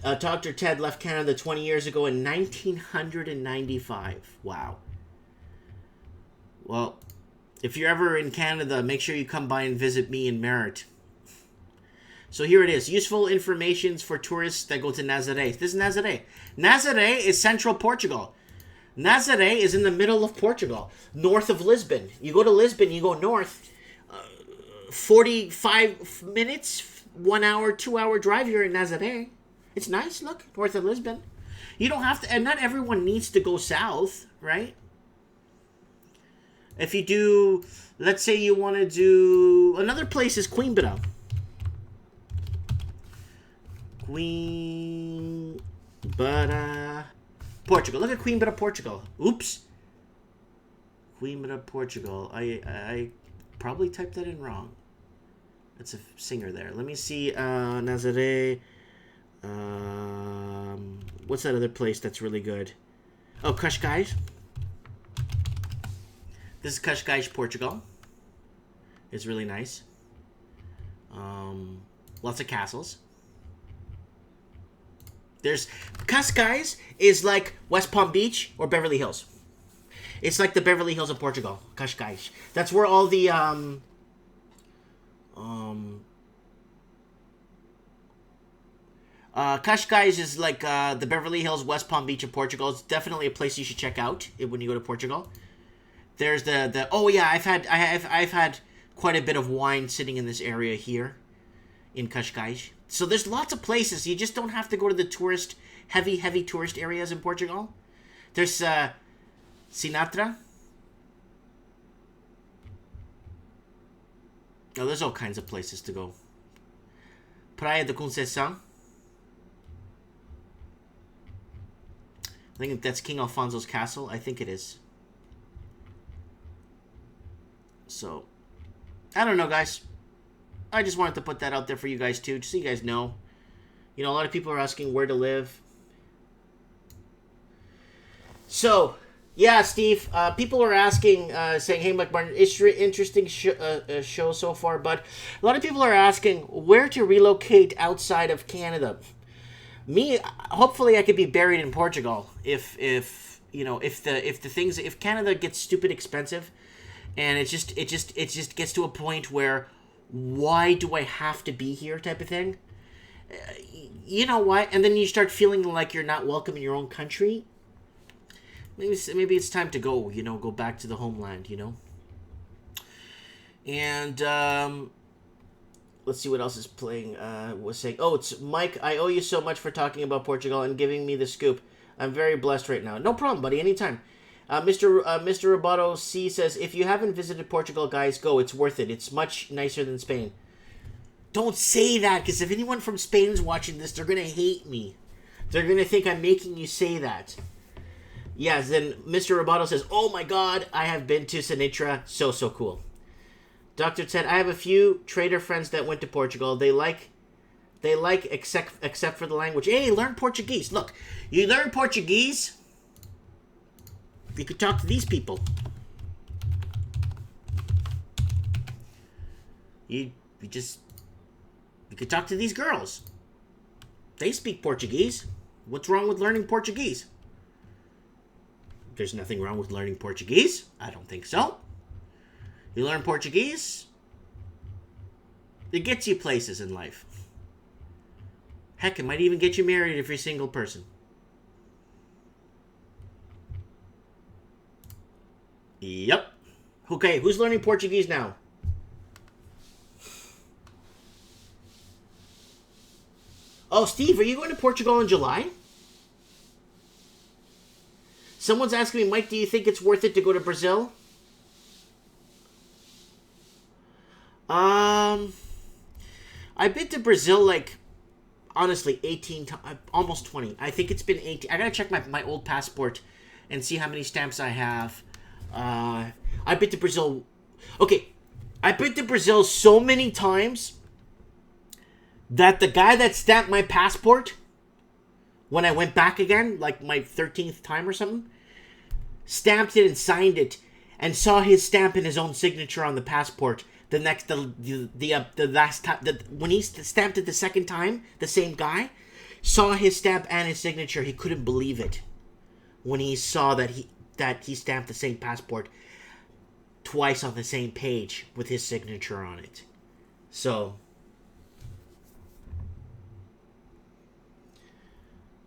Dr. Ted left Canada 20 years ago in 1995. Wow. Well, if you're ever in Canada, make sure you come by and visit me in Merritt. So here it is. Useful information for tourists that go to Nazaré. This is Nazaré. Nazaré is central Portugal. Nazaré is in the middle of Portugal, north of Lisbon. You go to Lisbon, you go north, 45 minutes, 1 hour, 2 hour drive, you're in Nazaré. It's nice, look, north of Lisbon. You don't have to, and not everyone needs to go south, right? If you do, let's say you want to do, another place is Coimbra. Portugal. Look at Coimbra, Portugal. Oops. Coimbra, Portugal. I probably typed that in wrong. That's a singer there. Let me see. Nazaré. What's that other place that's really good? Oh, Cascais. This is Cascais, Portugal. It's really nice. Lots of castles. There's Cascais is like West Palm Beach or Beverly Hills. It's like the Beverly Hills of Portugal. Cascais. That's where all the Cascais is like the Beverly Hills, West Palm Beach of Portugal. It's definitely a place you should check out when you go to Portugal. There's the oh yeah, I've had quite a bit of wine sitting in this area here in Cascais. So there's lots of places. You just don't have to go to the heavy tourist areas in Portugal. There's Sinatra. Oh, there's all kinds of places to go. Praia de Conceição. I think that's King Alfonso's castle. I think it is. So, I don't know, guys. I just wanted to put that out there for you guys, too, just so you guys know. You know, a lot of people are asking where to live. So, yeah, Steve, people are asking, saying, hey, Mike Martin, interesting show so far, but a lot of people are asking where to relocate outside of Canada. Me, hopefully I could be buried in Portugal if Canada gets stupid expensive and it just gets to a point where why do I have to be here type of thing. You know what? And then you start feeling like you're not welcome in your own country. Maybe it's time to go, go back to the homeland, And let's see what else is playing. Was saying, oh, it's Mike. I owe you so much for talking about Portugal and giving me the scoop. I'm very blessed right now. No problem, buddy. Anytime. Mr. Roboto C says, if you haven't visited Portugal, guys, go. It's worth it. It's much nicer than Spain. Don't say that, because if anyone from Spain is watching this, they're going to hate me. They're going to think I'm making you say that. Yes, then Mr. Roboto says, oh my god, I have been to Sinatra. So cool. Dr. Ted, I have a few trader friends that went to Portugal. They like except for the language. Hey, learn Portuguese. Look, you learn Portuguese, you could talk to these people. You could talk to these girls. They speak Portuguese. What's wrong with learning Portuguese? There's nothing wrong with learning Portuguese. I don't think so. You learn Portuguese, it gets you places in life. Heck, it might even get you married if you're a single person. Yep. Okay, who's learning Portuguese now? Oh, Steve, are you going to Portugal in July? Someone's asking me, Mike, do you think it's worth it to go to Brazil? I've been to Brazil like, honestly, 18 times, almost 20. I think it's been 18. I gotta check my old passport and see how many stamps I have. I've been to Brazil. Okay, I've been to Brazil so many times that the guy that stamped my passport when I went back again, like my 13th time or something, stamped it and signed it, and saw his stamp and his own signature on the passport. The last time, when he stamped it the second time, the same guy saw his stamp and his signature. He couldn't believe it when he saw that he stamped the same passport twice on the same page with his signature on it. So,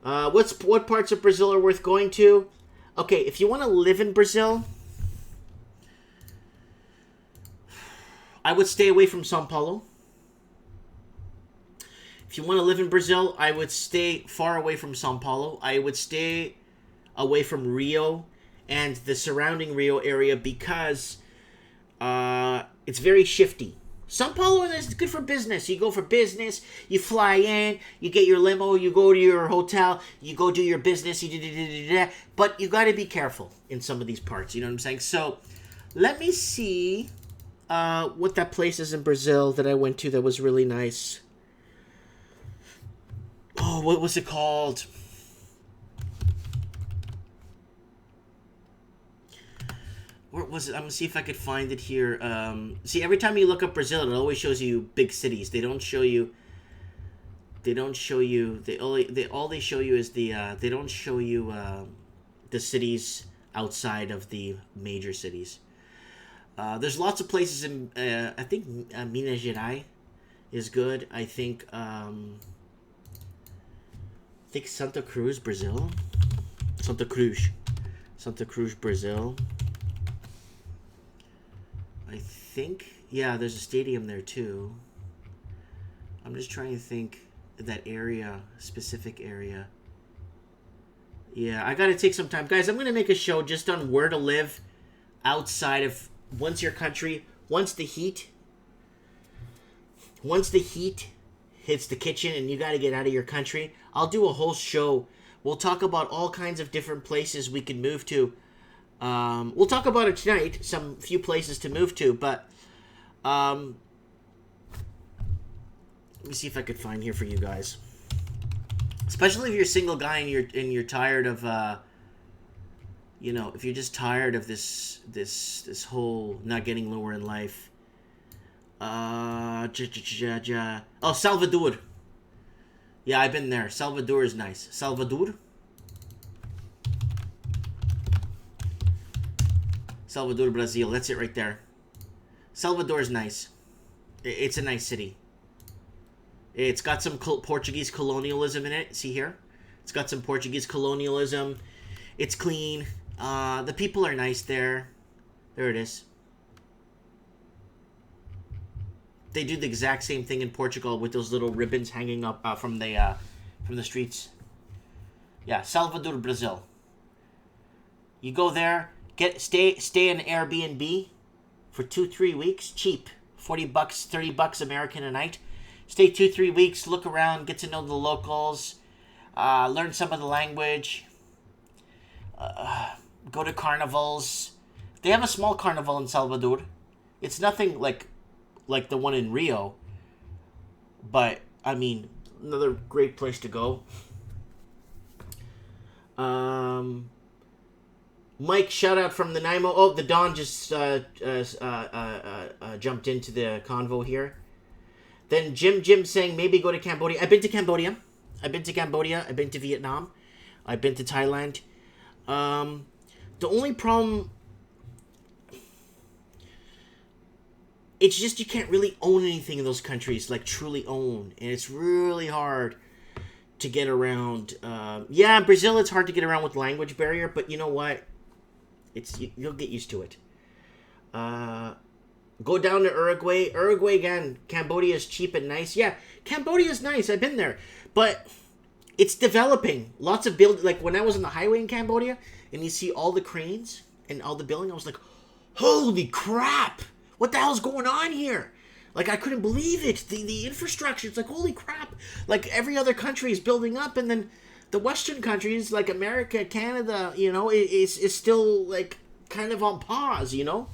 what parts of Brazil are worth going to? Okay, if you want to live in Brazil, I would stay away from São Paulo. If you want to live in Brazil, I would stay far away from São Paulo. I would stay away from Rio and the surrounding Rio area because it's very shifty. São Paulo is good for business. You go for business, you fly in, you get your limo, you go to your hotel, you go do your business, but you got to be careful in some of these parts. You know what I'm saying? So let me see what that place is in Brazil that I went to that was really nice. Oh, what was it called? Where was it? I'm gonna see if I could find it here. See, every time you look up Brazil, it always shows you big cities. They don't show you. They don't show you. All they show you is the. They don't show you the cities outside of the major cities. There's lots of places in. I think Minas Gerais is good. I think Santa Cruz, Brazil. Santa Cruz, Brazil. I think, yeah, there's a stadium there too. I'm just trying to think that area, specific area. Yeah, I gotta take some time. Guys, I'm gonna make a show just on where to live outside of, once the heat hits the kitchen and you gotta get out of your country, I'll do a whole show. We'll talk about all kinds of different places we can move to. We'll talk about it tonight, few places to move to, but let me see if I could find here for you guys. Especially if you're a single guy and you're tired of if you're just tired of this whole not getting lower in life. Oh, Salvador. Yeah, I've been there. Salvador is nice. Salvador, Brazil. That's it right there. Salvador is nice. It's a nice city. It's got some Portuguese colonialism in it. See here? It's got some Portuguese colonialism. It's clean. The people are nice there. There it is. They do the exact same thing in Portugal with those little ribbons hanging up from the streets. Yeah, Salvador, Brazil. You go there. Stay in Airbnb for 2-3 weeks, cheap, $40, $30 American a night. Stay 2-3 weeks, look around, get to know the locals, learn some of the language, go to carnivals. They have a small carnival in Salvador. It's nothing like the one in Rio, but I mean, another great place to go. Mike, shout out from the Nanaimo. Oh, the Don just jumped into the convo here. Then Jim saying maybe go to Cambodia. I've been to Cambodia. I've been to Vietnam. I've been to Thailand. The only problem, it's just you can't really own anything in those countries, like truly own. And it's really hard to get around. Yeah, Brazil, it's hard to get around with language barrier, but you know what? You'll get used to it. Go down to Uruguay. Uruguay again. Cambodia is cheap and nice. Yeah, Cambodia is nice. I've been there, but It's developing. Lots of build. Like when I was on the highway in Cambodia, and you see all the cranes and all the building, I was like, "Holy crap! What the hell's going on here?" Like I couldn't believe it. The infrastructure. It's like holy crap. Like every other country is building up, and then the Western countries like America, Canada, you know, is still like kind of on pause. You know.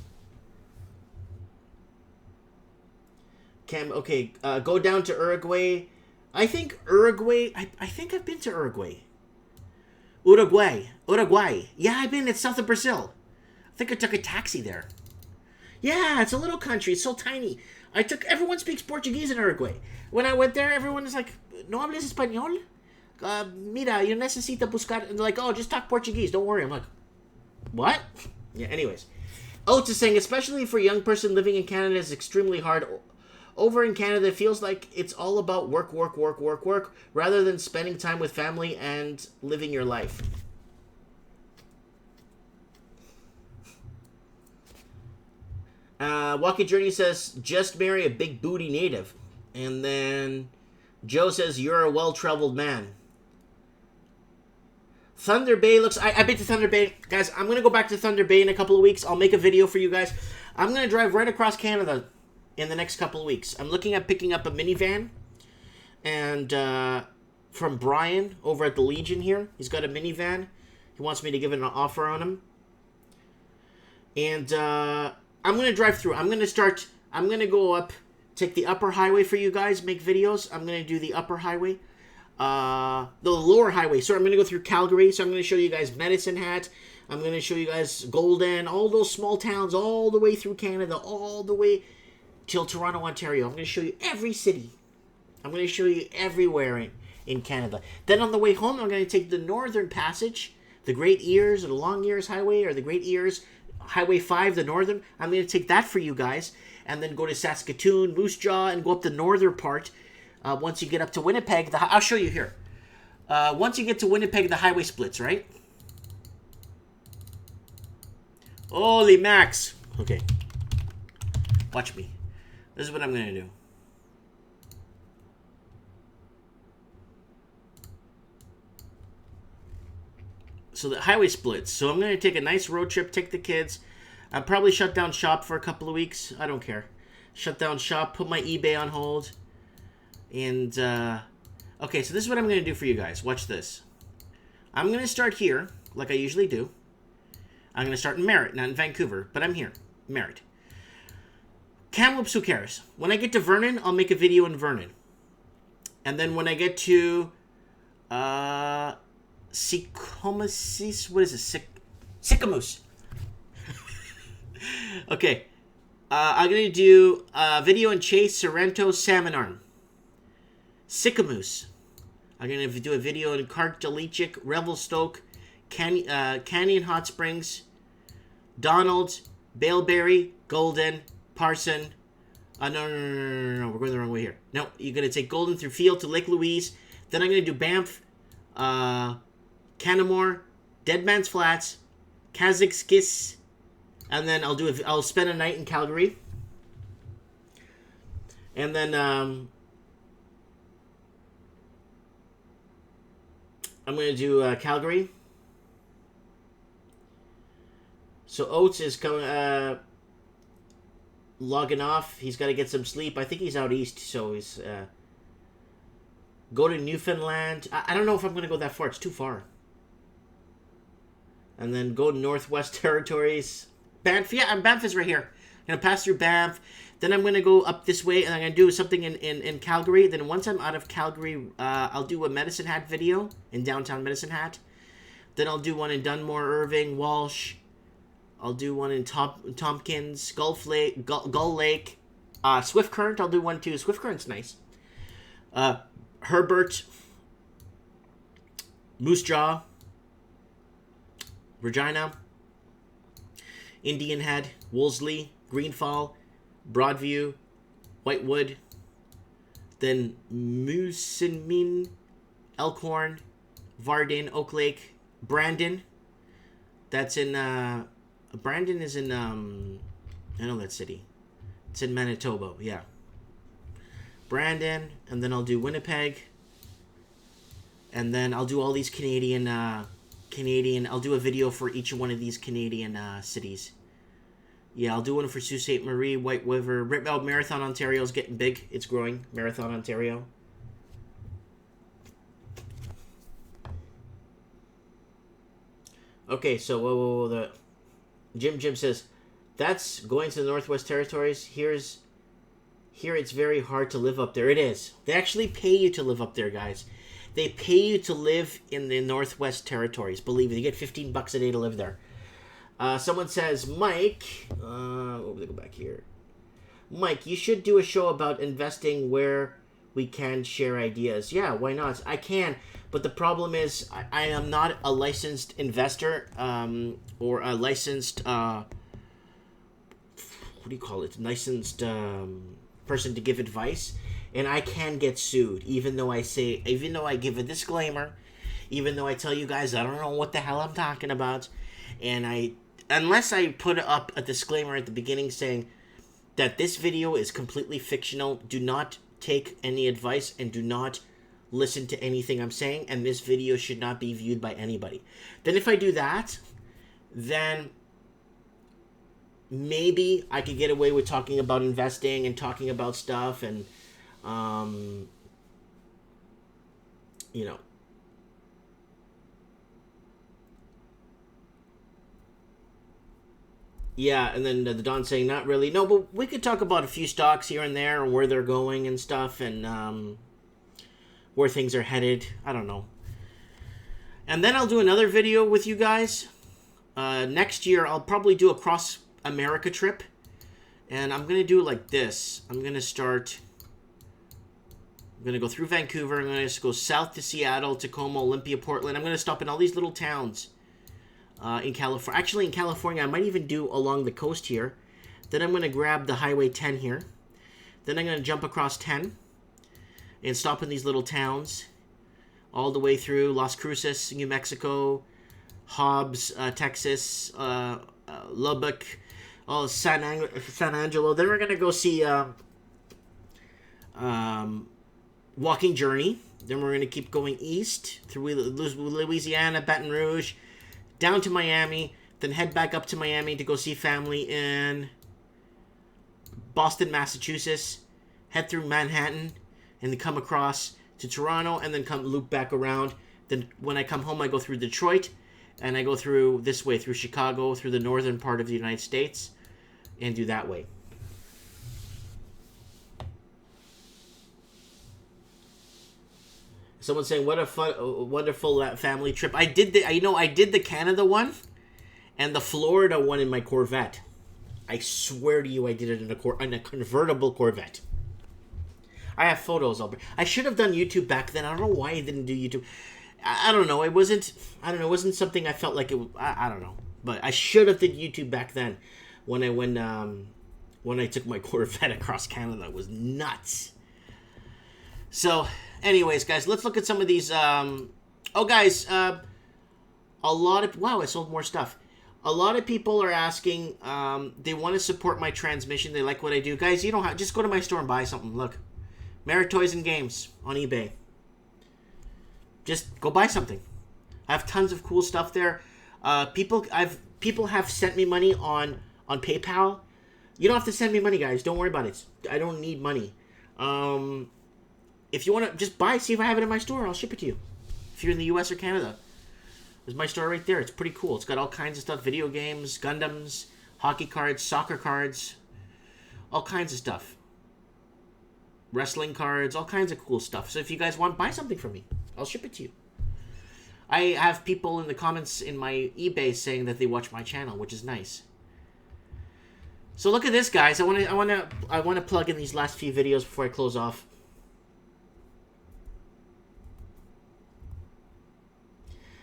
Okay, go down to Uruguay. I think Uruguay. I think I've been to Uruguay. Uruguay. Yeah, I've been. It's south of Brazil. I think I took a taxi there. Yeah, it's a little country. It's so tiny. Everyone speaks Portuguese in Uruguay. When I went there, everyone is like, "No hablas español? Mira, yo necesito buscar." And they're like, "Oh, just talk Portuguese. Don't worry." I'm like, "What?" Yeah. Anyways, Oates is saying, especially for a young person living in Canada, is extremely hard. Over in Canada, it feels like it's all about work, rather than spending time with family and living your life. Walkie Journey says, just marry a big booty native. And then Joe says, you're a well-traveled man. Thunder Bay looks... I've been to Thunder Bay. Guys, I'm going to go back to Thunder Bay in a couple of weeks. I'll make a video for you guys. I'm going to drive right across Canada in the next couple of weeks. I'm looking at picking up a minivan. And from Brian over at the Legion here. He's got a minivan. He wants me to give it an offer on him. And I'm going to drive through. I'm going to go up, take the upper highway for you guys, make videos. I'm going to do the upper highway. The lower highway. So I'm going to go through Calgary. So I'm going to show you guys Medicine Hat. I'm going to show you guys Golden. All those small towns all the way through Canada. All the way till Toronto, Ontario. I'm going to show you every city. I'm going to show you everywhere in Canada. Then on the way home, I'm going to take the Northern Passage, the Great Ears, or the Long Ears Highway, or the Great Ears Highway 5, the Northern. I'm going to take that for you guys. And then go to Saskatoon, Moose Jaw, and go up the northern part. Once you get up to Winnipeg, I'll show you here. Once you get to Winnipeg, the highway splits, right? Holy Max. Okay. Watch me. This is what I'm going to do. So the highway splits. So I'm going to take a nice road trip, take the kids. I'll probably shut down shop for a couple of weeks. I don't care. Shut down shop, put my eBay on hold. And, okay, so this is what I'm going to do for you guys. Watch this. I'm going to start here, like I usually do. I'm going to start in Merritt, not in Vancouver, but I'm here. Merritt. Kamloops, who cares? When I get to Vernon, I'll make a video in Vernon. And then when I get to, Sycomosis, what is it? Sycamoose. Okay. I'm going to do a video in Chase, Sorrento, Salmon Arm. Sycamoose. I'm going to do a video in Kartalichik, Revelstoke, Canyon Hot Springs, Donald, Baleberry, Golden, Parson. No. We're going the wrong way here. No, you're going to take Golden through Field to Lake Louise. Then I'm going to do Banff, Canamore, Deadman's Flats, Kazakhskis, and then I'll spend a night in Calgary. And then I'm going to do Calgary. So Oates is coming, logging off. He's got to get some sleep. I think he's out east, so he's go to Newfoundland. I don't know if I'm going to go that far. It's too far. And then go to Northwest Territories. Banff. Yeah, Banff is right here. I'm going to pass through Banff. Then I'm going to go up this way, and I'm going to do something in Calgary. Then once I'm out of Calgary, I'll do a Medicine Hat video in downtown Medicine Hat. Then I'll do one in Dunmore, Irving, Walsh. I'll do one in Tompkins, Gull Lake, Swift Current. I'll do one too. Swift Current's nice. Herbert, Moose Jaw, Regina, Indian Head, Wolseley, Greenfall, Broadview, Whitewood, then Moosinmin, Elkhorn, Varden, Oak Lake, Brandon. That's in, Brandon is in, I know that city. It's in Manitoba, yeah. Brandon, and then I'll do Winnipeg. And then I'll do all these Canadian. I'll do a video for each one of these Canadian cities. Yeah, I'll do one for Sault Ste. Marie, White River, Marathon, Ontario is getting big. It's growing. Marathon, Ontario. Okay, so the Jim says, that's going to the Northwest Territories. Here it's very hard to live up there. It is. They actually pay you to live up there, guys. They pay you to live in the Northwest Territories. Believe it, you get $15 a day to live there. Someone says, Mike, let me go back here. Mike, you should do a show about investing where we can share ideas. Yeah, why not? I can, but the problem is I am not a licensed investor or a licensed, what do you call it? Licensed person to give advice, and I can get sued, even though I give a disclaimer, even though I tell you guys I don't know what the hell I'm talking about, and unless I put up a disclaimer at the beginning saying that this video is completely fictional, do not take any advice and do not listen to anything I'm saying, and this video should not be viewed by anybody. Then if I do that, then maybe I could get away with talking about investing and talking about stuff and, you know. Yeah, and then the Don saying, not really. No, but we could talk about a few stocks here and there and where they're going and stuff and where things are headed. I don't know. And then I'll do another video with you guys. Next year, I'll probably do a cross-America trip. And I'm going to do it like this. I'm going to go through Vancouver. I'm going to go south to Seattle, Tacoma, Olympia, Portland. I'm going to stop in all these little towns. In California. Actually, in California, I might even do along the coast here. Then I'm going to grab the Highway 10 here. Then I'm going to jump across 10 and stop in these little towns all the way through Las Cruces, New Mexico, Hobbs, Texas, Lubbock, San Angelo. Then we're going to go see Walking Journey. Then we're going to keep going east through Louisiana, Baton Rouge, down to Miami, then head back up to Miami to go see family in Boston, Massachusetts, head through Manhattan, and then come across to Toronto, and then come loop back around. Then when I come home, I go through Detroit, and I go through this way, through Chicago, through the northern part of the United States, and do that way. Someone's saying, "What a fun, wonderful family trip." I did the Canada one, and the Florida one in my Corvette. I swear to you, I did it in a convertible Corvette. I have photos. I should have done YouTube back then. I don't know why I didn't do YouTube. I don't know. It wasn't something I felt like it. I don't know, but I should have did YouTube back then. When I took my Corvette across Canada, it was nuts. So. Anyways, guys, let's look at some of these. A lot of... Wow, I sold more stuff. A lot of people are asking, they want to support my transmission. They like what I do. Guys, you don't have... Just go to my store and buy something. Look. Merritt Toys and Games on eBay. Just go buy something. I have tons of cool stuff there. People have sent me money on PayPal. You don't have to send me money, guys. Don't worry about it. I don't need money. If you want to just buy, see if I have it in my store, I'll ship it to you. If you're in the US or Canada. There's my store right there. It's pretty cool. It's got all kinds of stuff. Video games, Gundams, hockey cards, soccer cards. All kinds of stuff. Wrestling cards, all kinds of cool stuff. So if you guys want, buy something from me. I'll ship it to you. I have people in the comments in my eBay saying that they watch my channel, which is nice. So look at this, guys. I want to plug in these last few videos before I close off.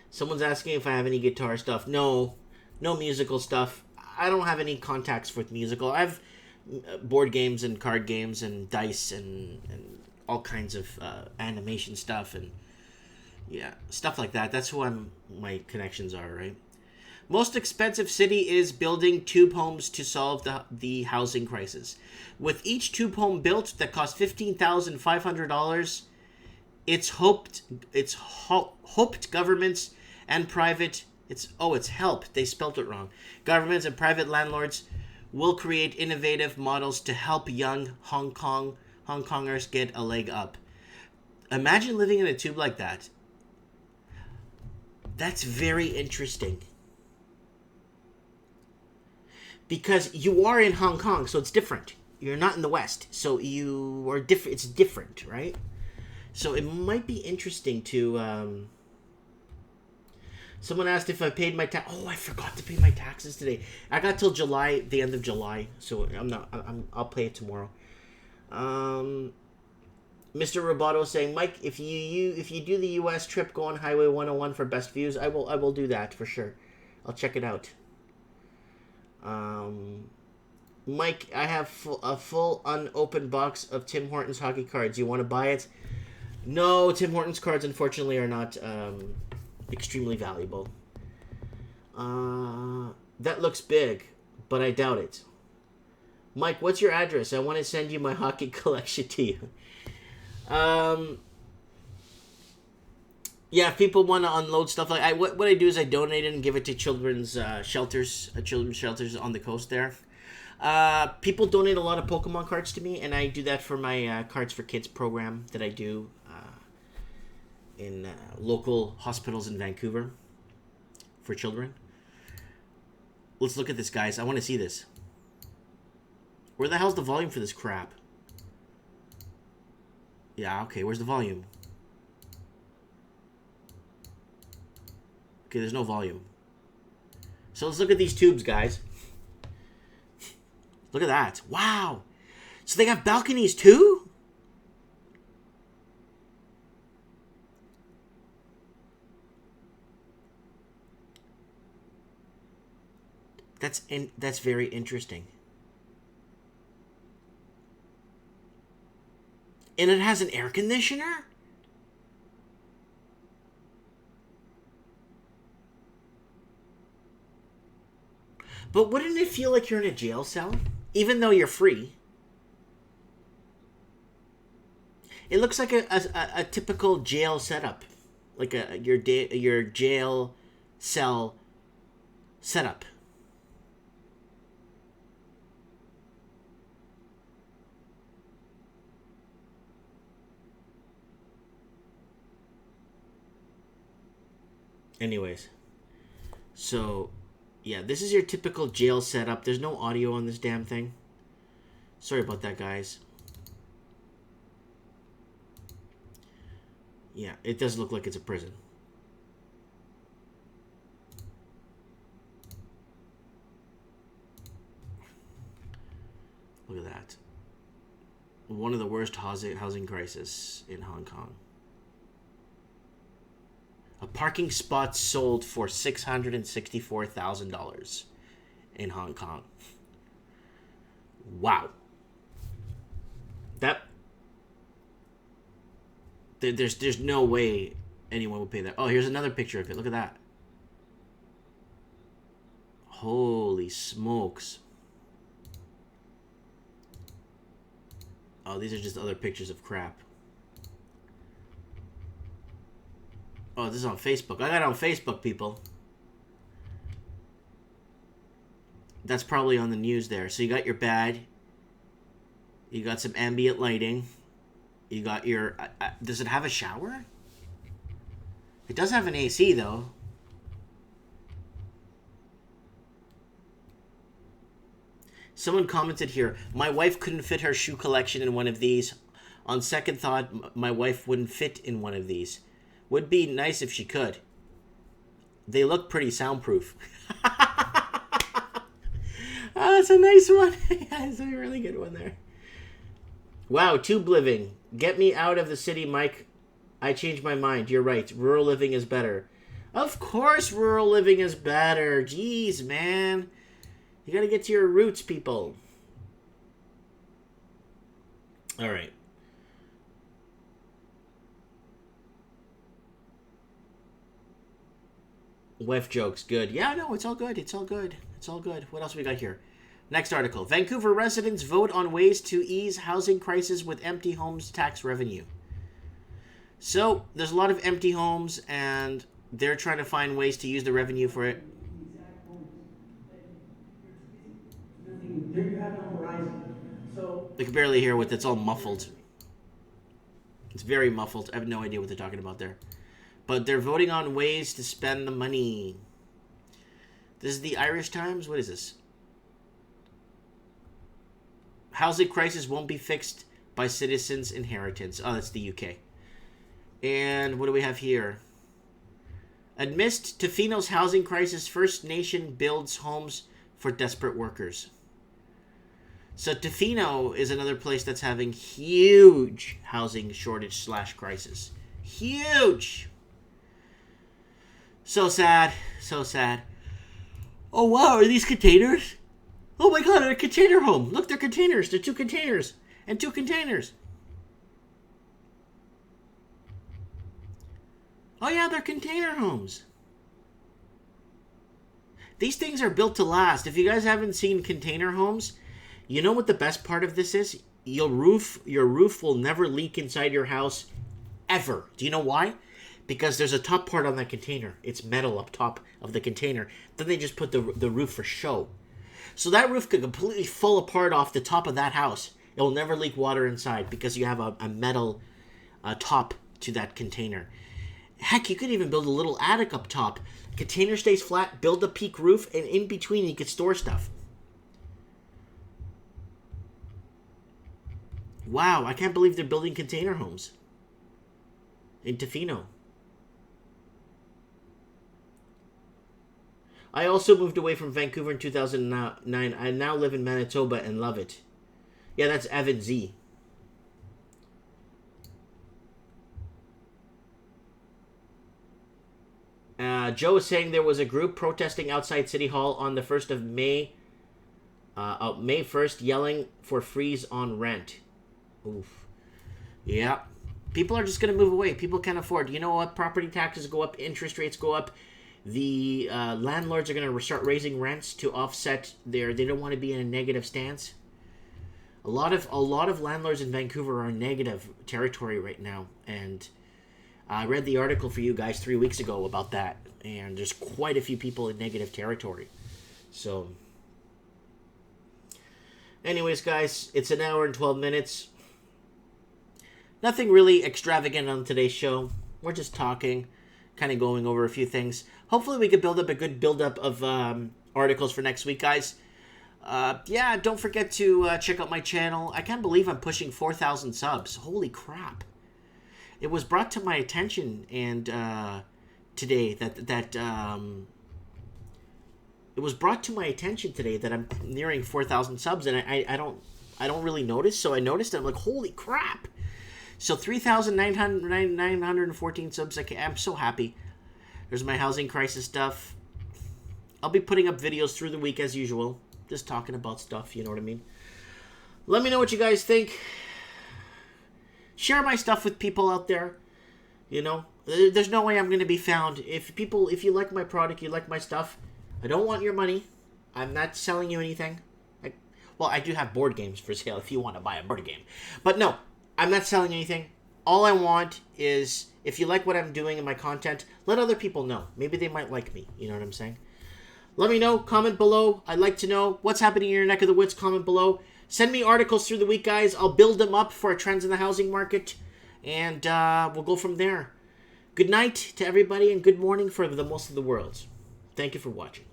Someone's asking if I have any guitar stuff. No musical stuff. I don't have any contacts with musical. I have board games and card games and dice and all kinds of animation stuff and yeah, stuff like that. That's who my connections are, right? Most expensive city is building tube homes to solve the housing crisis. With each tube home built that costs $15,500, It's hoped governments and private it's helped. They spelled it wrong. Governments and private landlords will create innovative models to help young Hong Kongers get a leg up. Imagine living in a tube like that. That's very interesting. Because you are in Hong Kong, so it's different. You're not in the West, so you are different. It's different, right? So it might be interesting to. Someone asked if I paid my tax. Oh, I forgot to pay my taxes today. I got till July, the end of July, so I'm not. I'll pay it tomorrow. Mr. Roboto saying, Mike, if you do the U.S. trip, go on Highway 101 for best views. I will do that for sure. I'll check it out. Mike, I have a full unopened box of Tim Hortons hockey cards. You want to buy it? No, Tim Hortons cards unfortunately are not extremely valuable. That looks big, but I doubt it. Mike, what's your address? I want to send you my hockey collection to you. Yeah, if people want to unload stuff like what I do is I donate it and give it to children's shelters on the coast there. People donate a lot of Pokemon cards to me, and I do that for my Cards for Kids program that I do in local hospitals in Vancouver for children. Let's look at this, guys. I want to see this. Where the hell's the volume for this crap? Yeah, okay, where's the volume? Okay, there's no volume. So let's look at these tubes, guys. Look at that. Wow. So they got balconies too? That's very interesting. And it has an air conditioner? But wouldn't it feel like you're in a jail cell? Even though you're free. It looks like a typical jail setup. Like your jail cell setup. Anyways. So, yeah, this is your typical jail setup. There's no audio on this damn thing. Sorry about that, guys. Yeah, it does look like it's a prison. Look at that. One of the worst housing crises in Hong Kong. A parking spot sold for $664,000 in Hong Kong. Wow. There's no way anyone would pay that. Oh, here's another picture of it. Look at that. Holy smokes. Oh, these are just other pictures of crap. Oh, this is on Facebook. I got it on Facebook, people. That's probably on the news there. So you got your bed. You got some ambient lighting. You got your... does it have a shower? It does have an AC, though. Someone commented here, my wife couldn't fit her shoe collection in one of these. On second thought, my wife wouldn't fit in one of these. Would be nice if she could. They look pretty soundproof. Oh, that's a nice one. That's a really good one there. Wow, tube living. Get me out of the city, Mike. I changed my mind. You're right. Rural living is better. Of course rural living is better. Jeez, man. You gotta get to your roots, people. All right. Wife jokes. Good. Yeah, no, it's all good. It's all good. It's all good. What else we got here? Next article. Vancouver residents vote on ways to ease housing crisis with empty homes tax revenue. So there's a lot of empty homes, and they're trying to find ways to use the revenue for it. There you have it on the horizon. So I can barely hear what it's all muffled. It's very muffled. I have no idea what they're talking about there. But they're voting on ways to spend the money. This is the Irish Times. What is this? Housing crisis won't be fixed by citizens' inheritance. Oh, that's the UK. And what do we have here? Amidst Tofino's housing crisis, First Nation builds homes for desperate workers. So Tofino is another place that's having huge housing shortage / crisis. Huge. So sad. So sad. Oh wow, are these containers? Oh my god, they're a container home. Look, they're containers. They're 2 containers. And 2 containers. Oh yeah, they're container homes. These things are built to last. If you guys haven't seen container homes, you know what the best part of this is? Your roof will never leak inside your house ever. Do you know why? Because there's a top part on that container. It's metal up top of the container. Then they just put the roof for show. So that roof could completely fall apart off the top of that house. It will never leak water inside because you have a metal top to that container. Heck, you could even build a little attic up top. Container stays flat, build a peak roof, and in between you could store stuff. Wow, I can't believe they're building container homes in Tofino. I also moved away from Vancouver in 2009. I now live in Manitoba and love it. Yeah, that's Evan Z. Joe is saying there was a group protesting outside City Hall on the 1st of May, May 1st, yelling for freeze on rent. Oof. Yeah. People are just going to move away. People can't afford. You know what? Property taxes go up. Interest rates go up. The landlords are going to start raising rents to offset their... They don't want to be in a negative stance. A lot of landlords in Vancouver are in negative territory right now. And I read the article for you guys 3 weeks ago about that. And there's quite a few people in negative territory. So... Anyways, guys, it's an hour and 12 minutes. Nothing really extravagant on today's show. We're just talking, kind of going over a few things. Hopefully we can build up a good build-up of articles for next week, guys. Yeah, don't forget to check out my channel. I can't believe I'm pushing 4,000 subs. Holy crap. It was brought to my attention and today that it was brought to my attention today that I'm nearing 4,000 subs, and I don't really notice. So I noticed, and I'm like, holy crap! So 3,914 subs. I'm so happy. There's my housing crisis stuff. I'll be putting up videos through the week as usual, just talking about stuff. You know what I mean? Let me know what you guys think. Share my stuff with people out there. You know, there's no way I'm going to be found. If you like my product, you like my stuff, I don't want your money. I'm not selling you anything. Well, I do have board games for sale if you want to buy a board game. But no, I'm not selling anything. All I want is, if you like what I'm doing in my content, let other people know. Maybe they might like me. You know what I'm saying? Let me know. Comment below. I'd like to know what's happening in your neck of the woods. Comment below. Send me articles through the week, guys. I'll build them up for trends in the housing market. And we'll go from there. Good night to everybody and good morning for the most of the world. Thank you for watching.